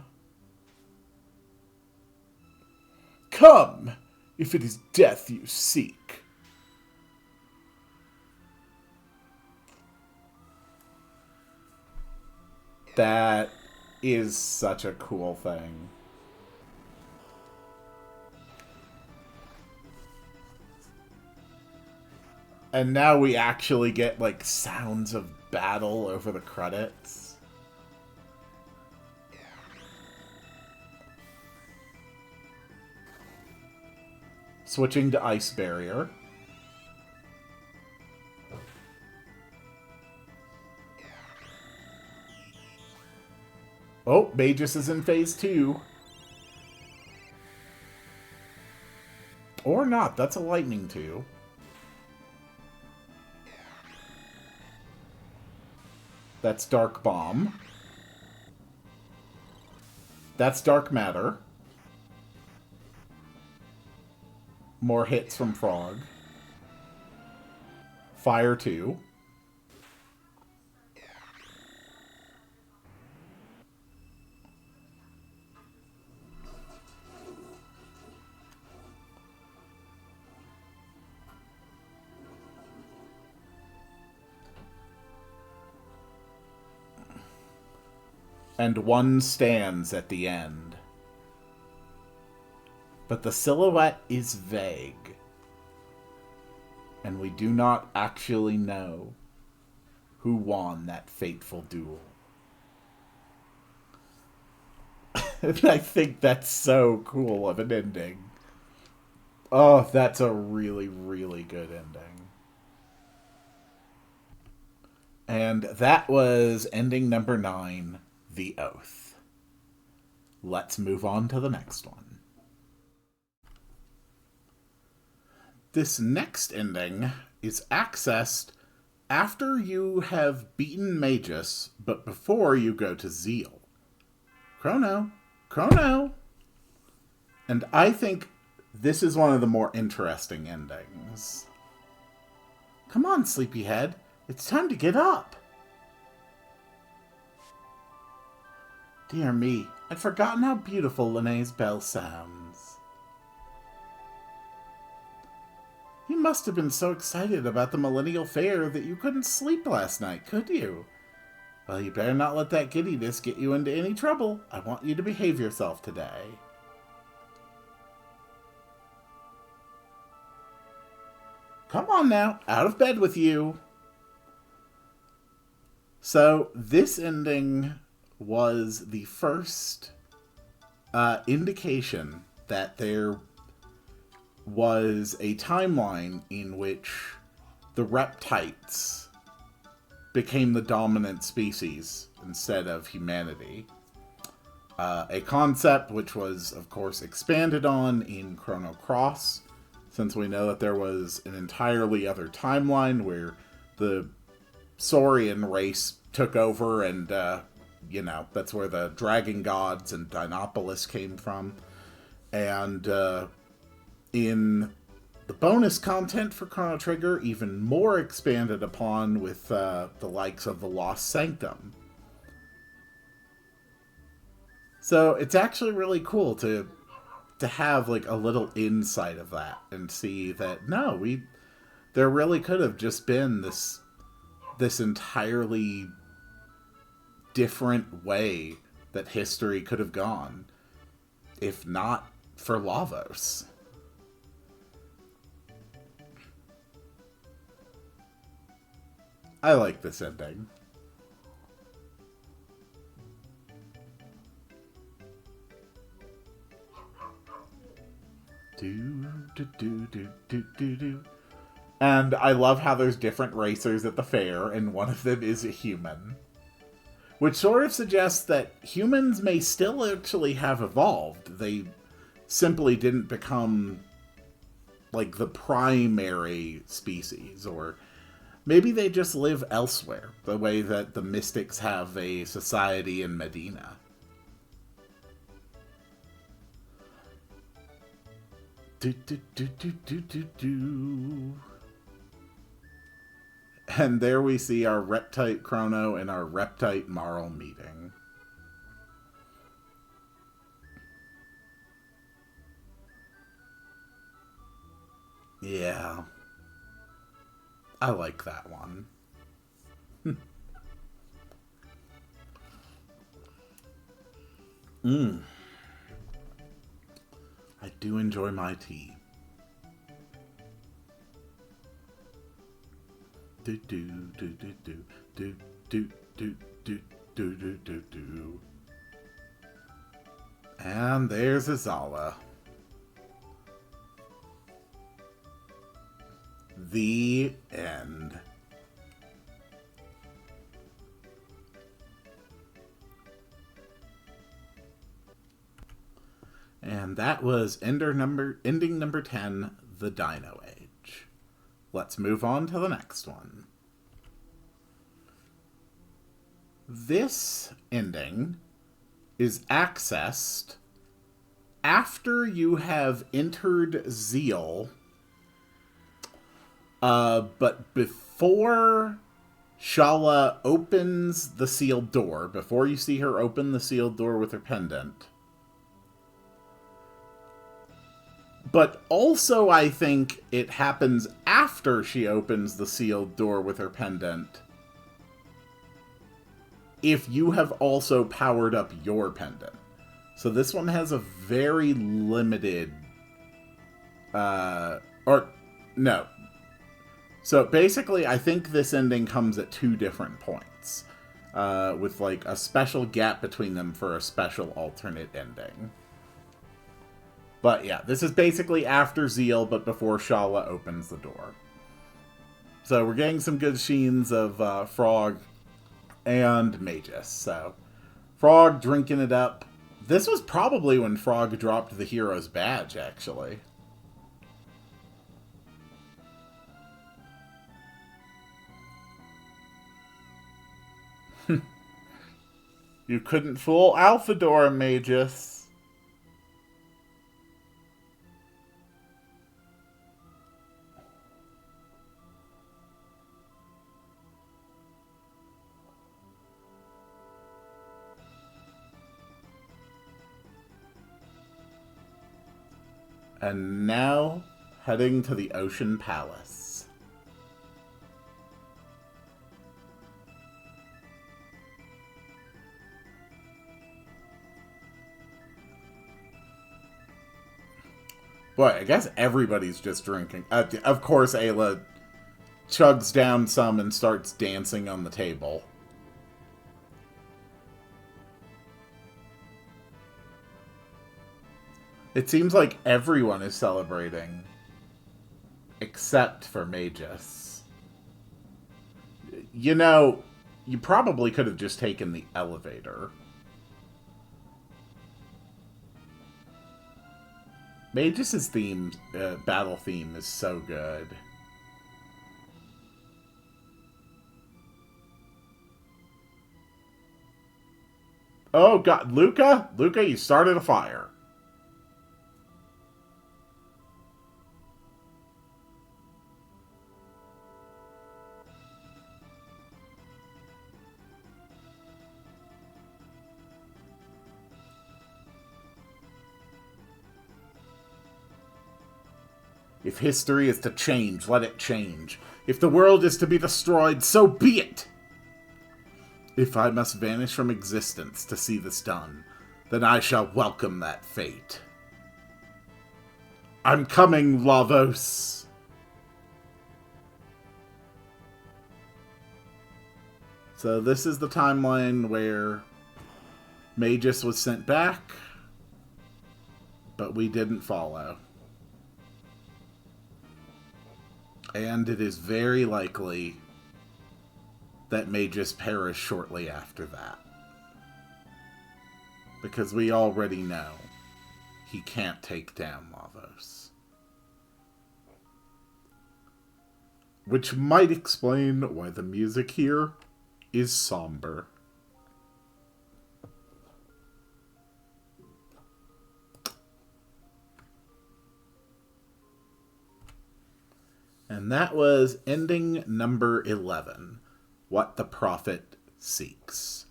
Come, if it is death you seek. That is such a cool thing. And now we actually get, like, sounds of battle over the credits. Switching to Ice Barrier. Oh, Magus is in phase 2. Or not, that's a lightning 2. That's Dark Bomb. That's Dark Matter. More hits from Frog. Fire 2. And 1 stands at the end. But the silhouette is vague. And we do not actually know who won that fateful duel. And I think that's so cool of an ending. Oh, that's a really, really good ending. And that was ending number 9, The Oath. Let's move on to the next one. This next ending is accessed after you have beaten Magus, but before you go to Zeal. Chrono! And I think this is one of the more interesting endings. Come on, sleepyhead. It's time to get up. Dear me, I'd forgotten how beautiful Linnea's bell sounds. You must have been so excited about the Millennial Fair that you couldn't sleep last night, could you? Well, you better not let that giddiness get you into any trouble. I want you to behave yourself today. Come on now, out of bed with you. So, this ending was the first indication that there was a timeline in which the reptites became the dominant species instead of humanity. A concept which was, of course, expanded on in Chrono Cross, since we know that there was an entirely other timeline where the Saurian race took over, and, that's where the Dragon Gods and Dinopolis came from. And in the bonus content for Chrono Trigger, even more expanded upon with the likes of the Lost Sanctum. So it's actually really cool to have like a little insight of that and see that there really could have just been this entirely different way that history could have gone if not for Lavos. I like this ending. And I love how there's different racers at the fair, and one of them is a human. Which sort of suggests that humans may still actually have evolved. They simply didn't become, like, the primary species, or maybe they just live elsewhere, the way that the Mystics have a society in Medina. And there we see our Reptite Chrono and our Reptite Marl meeting. Yeah. I like that one. I do enjoy my tea. Do do do do do do do do do do do do do. And there's Azala. The end. And that was ending number 10, the Dino Age. Let's move on to the next one. This ending is accessed after you have entered Zeal, but before Shala opens the sealed door, before you see her open the sealed door with her pendant. But also, I think it happens after she opens the sealed door with her pendant, if you have also powered up your pendant. So this one has a very limited... no. So basically, I think this ending comes at 2 different points, with like a special gap between them for a special alternate ending. But yeah, this is basically after Zeal, but before Shala opens the door. So we're getting some good scenes of Frog and Magus. So Frog drinking it up. This was probably when Frog dropped the hero's badge, actually. You couldn't fool Alphador, Magus. And now, heading to the Ocean Palace. Boy, I guess everybody's just drinking. Of course, Ayla chugs down some and starts dancing on the table. It seems like everyone is celebrating, except for Magus. You know, you probably could have just taken the elevator. Magus' theme, battle theme is so good. Oh god, Luca? Luca, you started a fire. If history is to change, let it change. If the world is to be destroyed, so be it! If I must vanish from existence to see this done, then I shall welcome that fate. I'm coming, Lavos! So this is the timeline where Magus was sent back, but we didn't follow. And it is very likely that Magus perished shortly after that. Because we already know he can't take down Lavos. Which might explain why the music here is somber. And that was ending number 11, What the Prophet Seeks.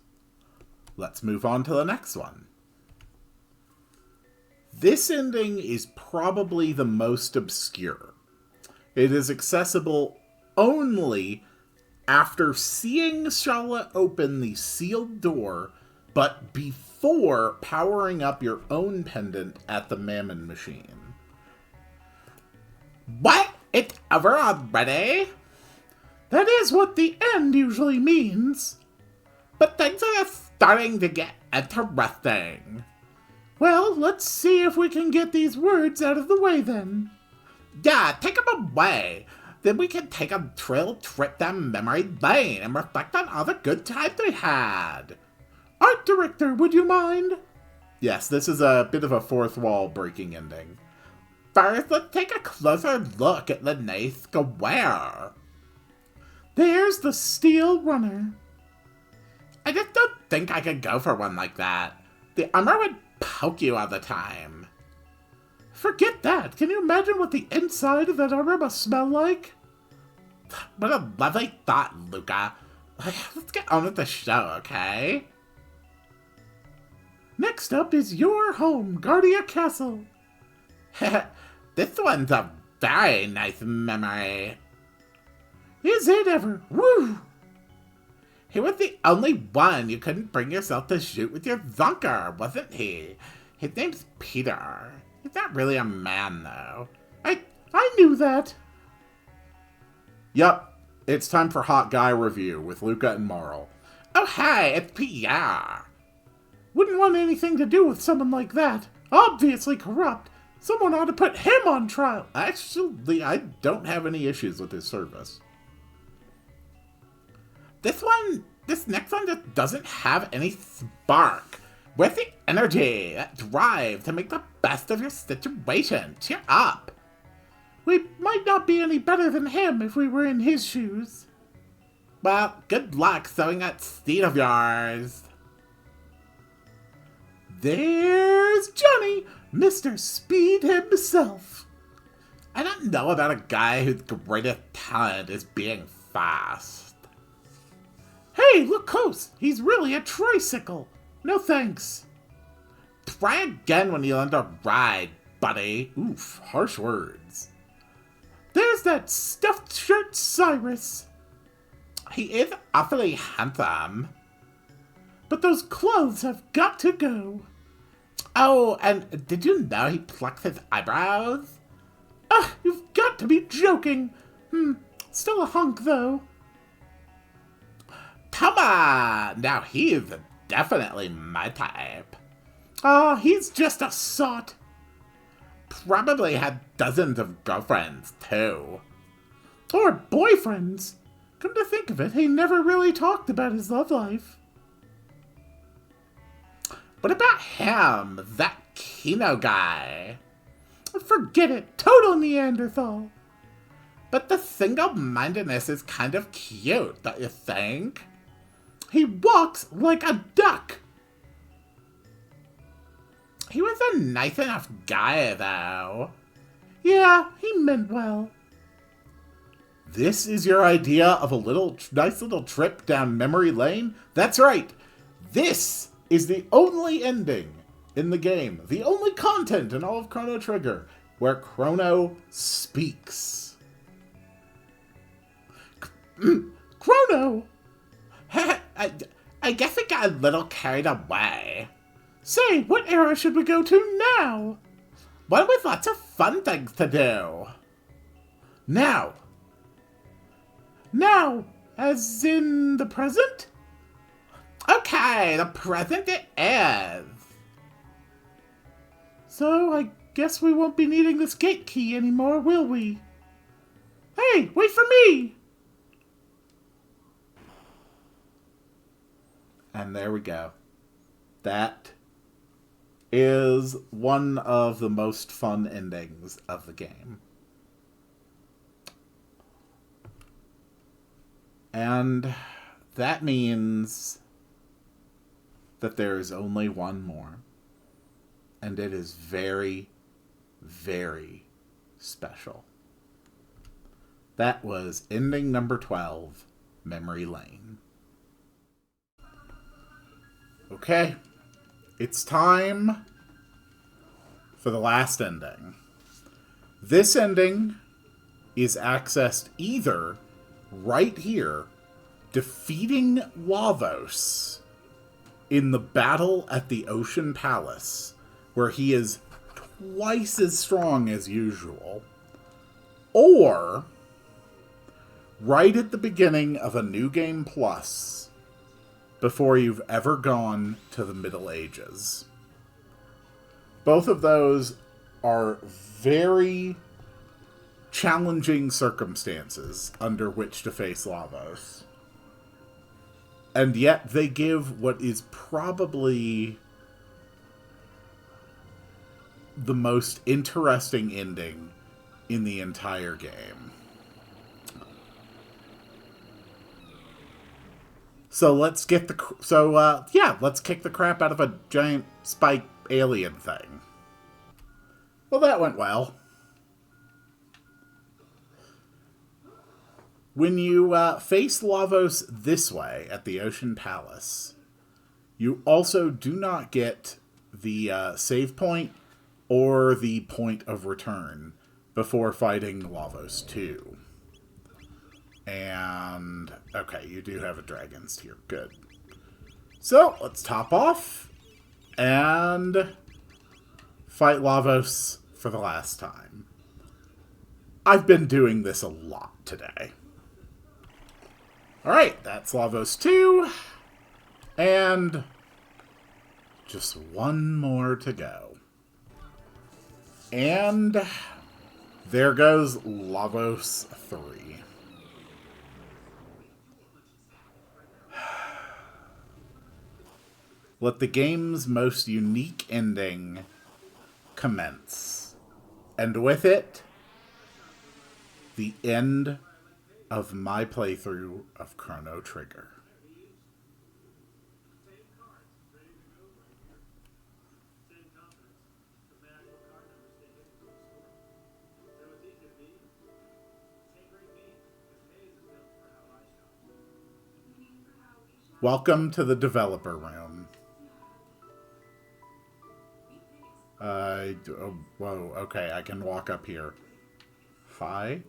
Let's move on to the next one. This ending is probably the most obscure. It is accessible only after seeing Shala open the sealed door, but before powering up your own pendant at the Mammon machine. What? It's over already? That is what the end usually means. But things are starting to get interesting. Well, let's see if we can get these words out of the way then. Yeah, take them away. Then we can take a trail trip down memory lane and reflect on all the good times we had. Art director, would you mind? Yes, this is a bit of a fourth wall breaking ending. First, let's take a closer look at the nice square. There's the steel runner. I just don't think I could go for one like that. The armor would poke you all the time. Forget that. Can you imagine what the inside of that armor must smell like? What a lovely thought, Luca. Let's get on with the show, okay? Next up is your home, Guardia Castle. This one's a very nice memory. Is it ever? Woo! He was the only one you couldn't bring yourself to shoot with your Zonker, wasn't he? His name's Peter. He's not really a man, though. I knew that. Yup, it's time for Hot Guy Review with Luca and Marl. Oh, hey, it's Pierre. Wouldn't want anything to do with someone like that. Obviously corrupt. Someone ought to put him on trial. Actually, I don't have any issues with his service. This next one just doesn't have any spark. Where's the energy, that drive to make the best of your situation? Cheer up. We might not be any better than him if we were in his shoes. Well, good luck sewing that steed of yours. There's Johnny, Mr. Speed himself. I don't know about a guy whose greatest talent is being fast. Hey, look close. He's really a tricycle. No thanks. Try again when you learn to ride, buddy. Oof, harsh words. There's that stuffed shirt Cyrus. He is awfully handsome. But those clothes have got to go. Oh, and did you know he plucks his eyebrows? Ugh, you've got to be joking. Still a hunk, though. Come on! Now he is definitely my type. Ah, he's just a sot. Probably had dozens of girlfriends, too. Or boyfriends. Come to think of it, he never really talked about his love life. What about him, that Kino guy? Forget it. Total Neanderthal. But the single-mindedness is kind of cute, don't you think? He walks like a duck. He was a nice enough guy, though. Yeah, he meant well. This is your idea of a nice little trip down memory lane? That's right. This is the only ending in the game, the only content in all of Chrono Trigger, where Chrono speaks. Chrono! I guess I got a little carried away. Say, what era should we go to now? One with lots of fun things to do. Now. Now, as in the present? Okay, the present it is. So, I guess we won't be needing this gate key anymore, will we? Hey, wait for me! And there we go. That is one of the most fun endings of the game. And that means that there is only one more. And it is very, very special. That was ending number 12, Memory Lane. Okay, it's time for the last ending. This ending is accessed either right here, defeating Lavos in the battle at the Ocean Palace, where he is twice as strong as usual, or right at the beginning of a New Game Plus, before you've ever gone to the Middle Ages. Both of those are very challenging circumstances under which to face Lavos. And yet they give what is probably the most interesting ending in the entire game. So let's get let's kick the crap out of a giant spike alien thing. Well, that went well. When you face Lavos this way at the Ocean Palace, you also do not get the save point or the point of return before fighting Lavos 2. And, okay, you do have a dragon's tear. Good. So, let's top off and fight Lavos for the last time. I've been doing this a lot today. Alright, that's Lavos 2. And just one more to go. And there goes Lavos 3. Let the game's most unique ending commence. And with it, the end of my playthrough of Chrono Trigger. Welcome to the developer room. Whoa, okay, I can walk up here. Hi.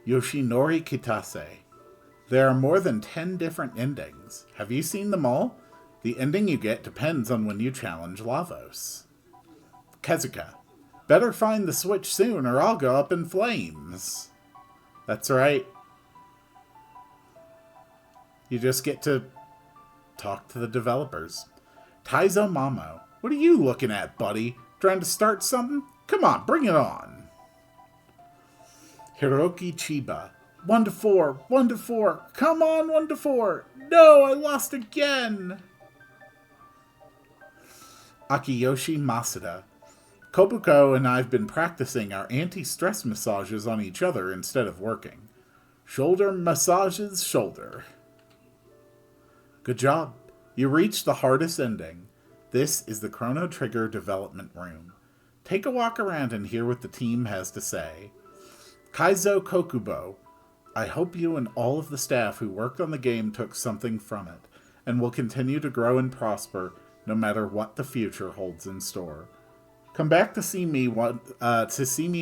Yoshinori Kitase. There are more than 10 different endings. Have you seen them all? The ending you get depends on when you challenge Lavos. Kezuka. Better find the switch soon or I'll go up in flames. That's right. You just get to talk to the developers. Taizo Mamo. What are you looking at, buddy? Trying to start something? Come on, bring it on. Hiroki Chiba. 1 to 4. 1 to 4. Come on, 1 to 4. No, I lost again. Akiyoshi Masuda. Kobuko and I've been practicing our anti-stress massages on each other instead of working. Shoulder massages, shoulder. Good job. You reached the hardest ending. This is the Chrono Trigger development room. Take a walk around and hear what the team has to say. Kaizo Kokubo, I hope you and all of the staff who worked on the game took something from it, and will continue to grow and prosper no matter what the future holds in store. Come back to see me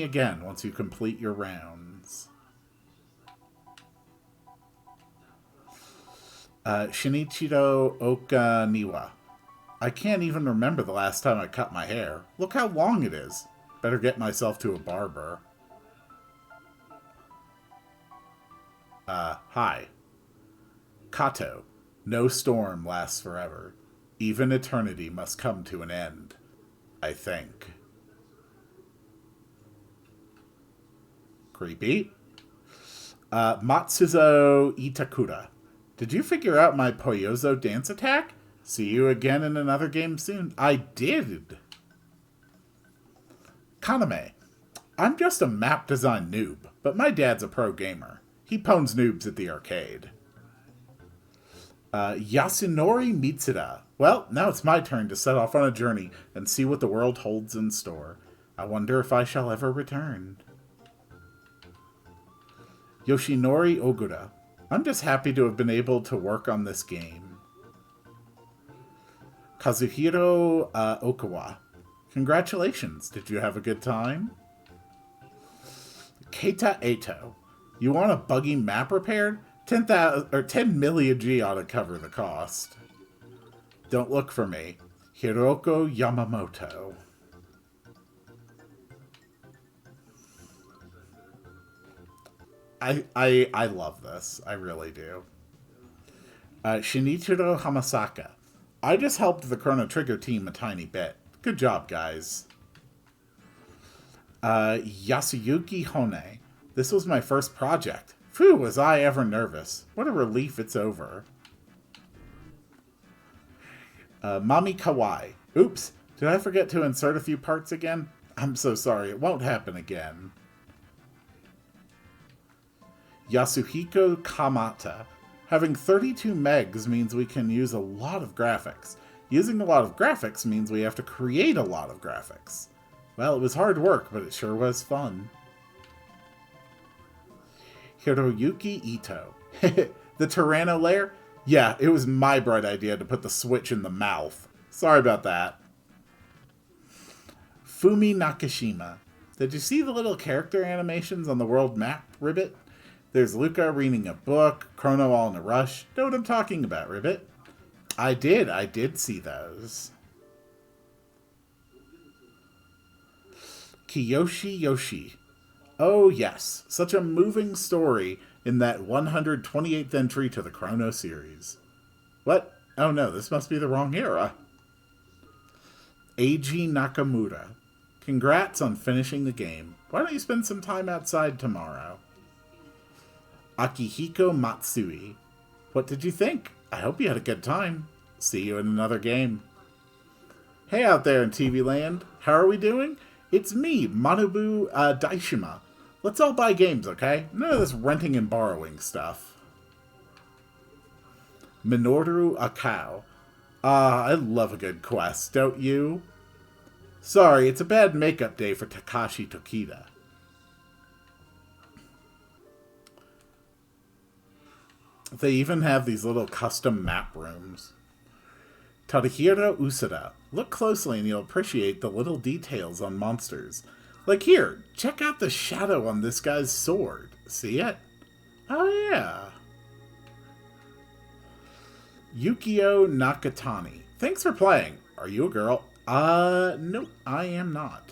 again once you complete your rounds. Shinichiro Okaniwa. I can't even remember the last time I cut my hair. Look how long it is. Better get myself to a barber. Hi. Kato. No storm lasts forever. Even eternity must come to an end. I think. Creepy. Matsuzo Itakura. Did you figure out my Poyozo dance attack? See you again in another game soon. I did. Kaname. I'm just a map design noob, but my dad's a pro gamer. He pwns noobs at the arcade. Yasunori Mitsuda. Well, now it's my turn to set off on a journey and see what the world holds in store. I wonder if I shall ever return. Yoshinori Ogura. I'm just happy to have been able to work on this game. Kazuhiro Okawa. Congratulations. Did you have a good time? Keita Eto. You want a buggy map repaired? 10 million G ought to cover the cost. Don't look for me. Hiroko Yamamoto. I love this. I really do. Shinichiro Hamasaka. I just helped the Chrono Trigger team a tiny bit. Good job, guys. Yasuyuki Hone. This was my first project. Phew, was I ever nervous. What a relief it's over. Mami Kawai. Oops, did I forget to insert a few parts again? I'm so sorry, it won't happen again. Yasuhiko Kamata. Having 32 megs means we can use a lot of graphics. Using a lot of graphics means we have to create a lot of graphics. Well, it was hard work, but it sure was fun. Hiroyuki Ito. The Tyranno lair? Yeah, it was my bright idea to put the switch in the mouth. Sorry about that. Fumi Nakashima. Did you see the little character animations on the world map, Ribbit? There's Luca reading a book, Chrono all in a rush. Know what I'm talking about, Ribbit? I did see those. Kiyoshi Yoshi. Oh yes, such a moving story in that 128th entry to the Chrono series. What? Oh no, this must be the wrong era. Eiji Nakamura. Congrats on finishing the game. Why don't you spend some time outside tomorrow? Akihiko Matsui. What did you think? I hope you had a good time. See you in another game. Hey out there in TV land. How are we doing? It's me, Manobu Daishima. Let's all buy games, okay? None of this renting and borrowing stuff. Minoru Akao. I love a good quest, don't you? Sorry, it's a bad makeup day for Takashi Tokida. They even have these little custom map rooms. Tadahiro Usada. Look closely and you'll appreciate the little details on monsters. Like here, check out the shadow on this guy's sword. See it? Oh yeah. Yukio Nakatani. Thanks for playing. Are you a girl? Nope, I am not.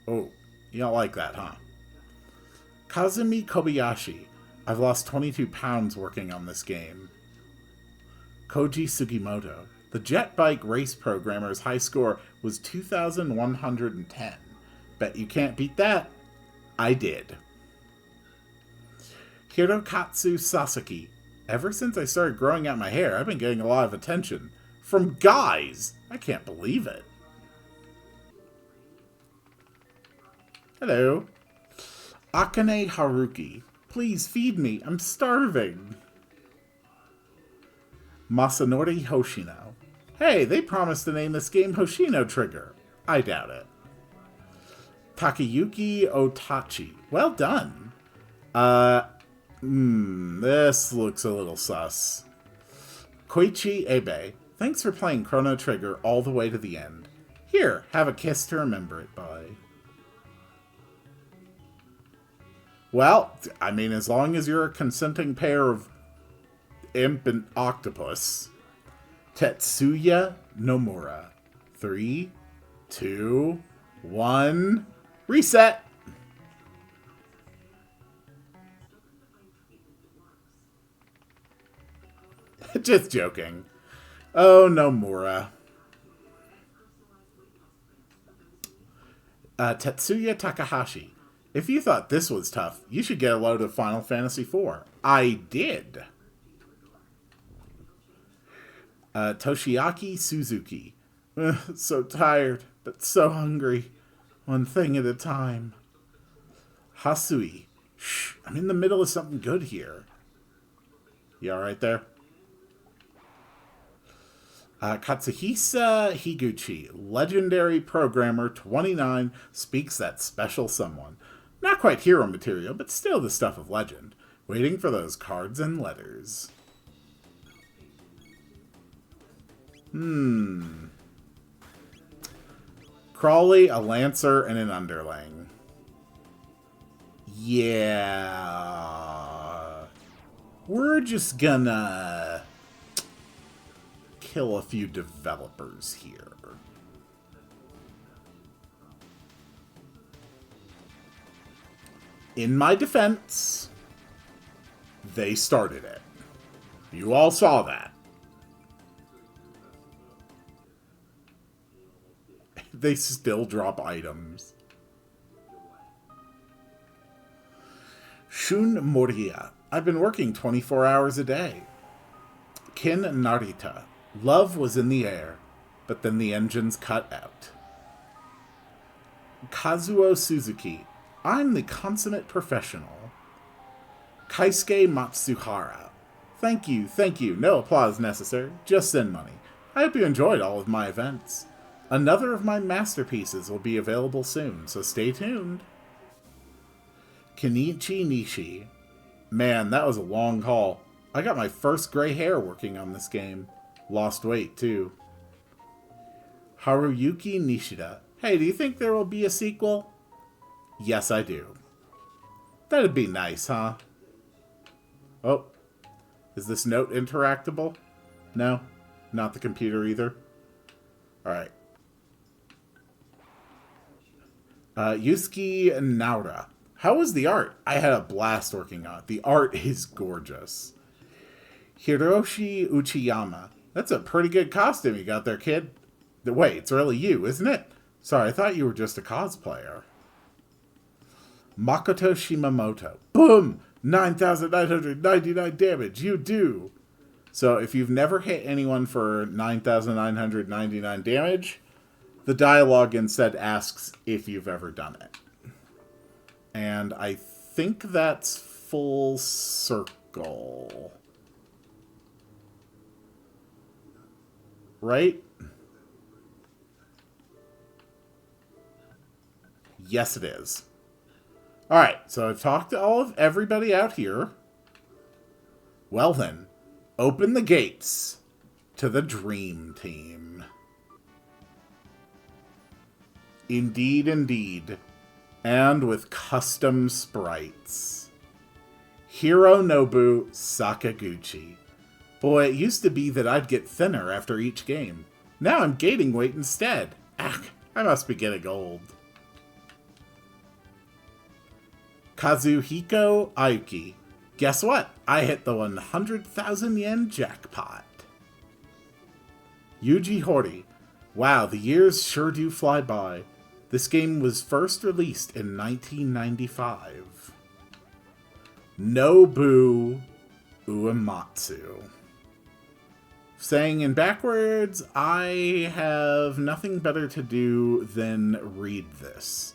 Oh, you don't like that, huh? Kazumi Kobayashi. I've lost 22 pounds working on this game. Koji Sugimoto. The jet bike race programmer's high score was 2,110. Bet you can't beat that. I did. Hirokatsu Sasaki. Ever since I started growing out my hair, I've been getting a lot of attention. From guys! I can't believe it. Hello. Akane Haruki. Please feed me. I'm starving. Masanori Hoshino. Hey, they promised to name this game Hoshino Trigger. I doubt it. Takayuki Otachi. Well done. This looks a little sus. Koichi Ebe. Thanks for playing Chrono Trigger all the way to the end. Here, have a kiss to remember it by. Well, I mean, as long as you're a consenting pair of imp and octopus. Tetsuya Nomura. 3, 2, 1. Reset! Just joking. Oh, Nomura. Tetsuya Takahashi. If you thought this was tough, you should get a load of Final Fantasy IV. I did. Toshiaki Suzuki. So tired, but so hungry. One thing at a time. Hasui. Shh, I'm in the middle of something good here. You alright there? Katsuhisa Higuchi. Legendary programmer 29 speaks that special someone. Not quite hero material, but still the stuff of legend. Waiting for those cards and letters. Crawley, a Lancer, and an Underling. Yeah. We're just gonna kill a few developers here. In my defense, they started it. You all saw that. They still drop items. Shun Moriya. I've been working 24 hours a day. Kin Narita. Love was in the air, but then the engines cut out. Kazuo Suzuki. I'm the consummate professional. Kaisuke Matsuhara. Thank you, thank you. No applause necessary. Just send money. I hope you enjoyed all of my events. Another of my masterpieces will be available soon, so stay tuned. Kenichi Nishi. Man, that was a long haul. I got my first gray hair working on this game. Lost weight, too. Haruyuki Nishida. Hey, do you think there will be a sequel? Yes, I do. That'd be nice, huh? Oh. Is this note interactable? No? Not the computer either? Alright. Yusuke Naura. How was the art? I had a blast working on it. The art is gorgeous. Hiroshi Uchiyama. That's a pretty good costume you got there, kid. Wait, it's really you, isn't it? Sorry, I thought you were just a cosplayer. Makoto Shimamoto. Boom! 9,999 damage. You do. So if you've never hit anyone for 9,999 damage, the dialogue instead asks if you've ever done it. And I think that's full circle. Right? Yes, it is. Alright, so I've talked to everybody out here. Well then, open the gates to the Dream Team. Indeed, indeed. And with custom sprites. Hironobu Sakaguchi. Boy, it used to be that I'd get thinner after each game. Now I'm gaining weight instead. Ah, I must be getting old. Kazuhiko Aoki. Guess what? I hit the 100,000 yen jackpot. Yuji Horii. Wow, the years sure do fly by. This game was first released in 1995. Nobu Uematsu. Saying in backwards, I have nothing better to do than read this.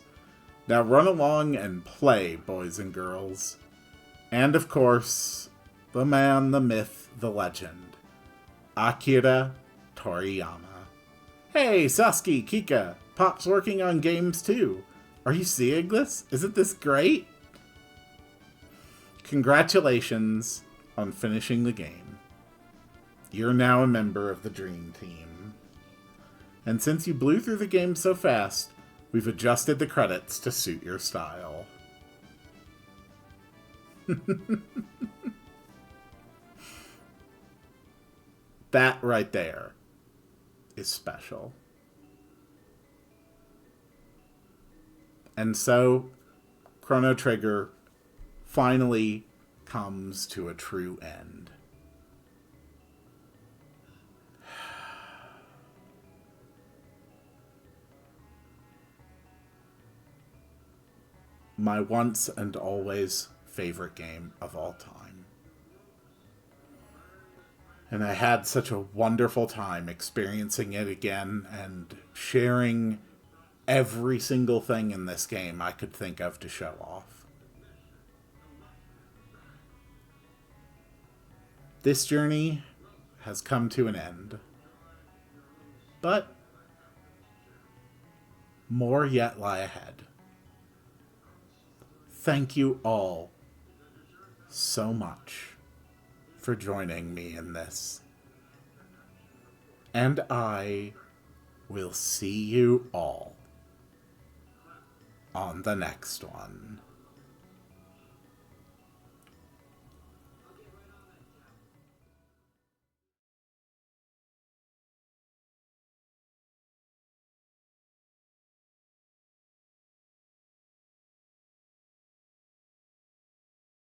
Now run along and play, boys and girls. And of course, the man, the myth, the legend, Akira Toriyama. Hey, Sasuke, Kika, Pop's working on games too. Are you seeing this? Isn't this great? Congratulations on finishing the game. You're now a member of the Dream Team. And since you blew through the game so fast, we've adjusted the credits to suit your style. That right there is special. And so, Chrono Trigger finally comes to a true end. My once and always favorite game of all time. And I had such a wonderful time experiencing it again and sharing every single thing in this game I could think of to show off. This journey has come to an end. But more yet lie ahead. Thank you all so much for joining me in this. And I will see you all on the next one.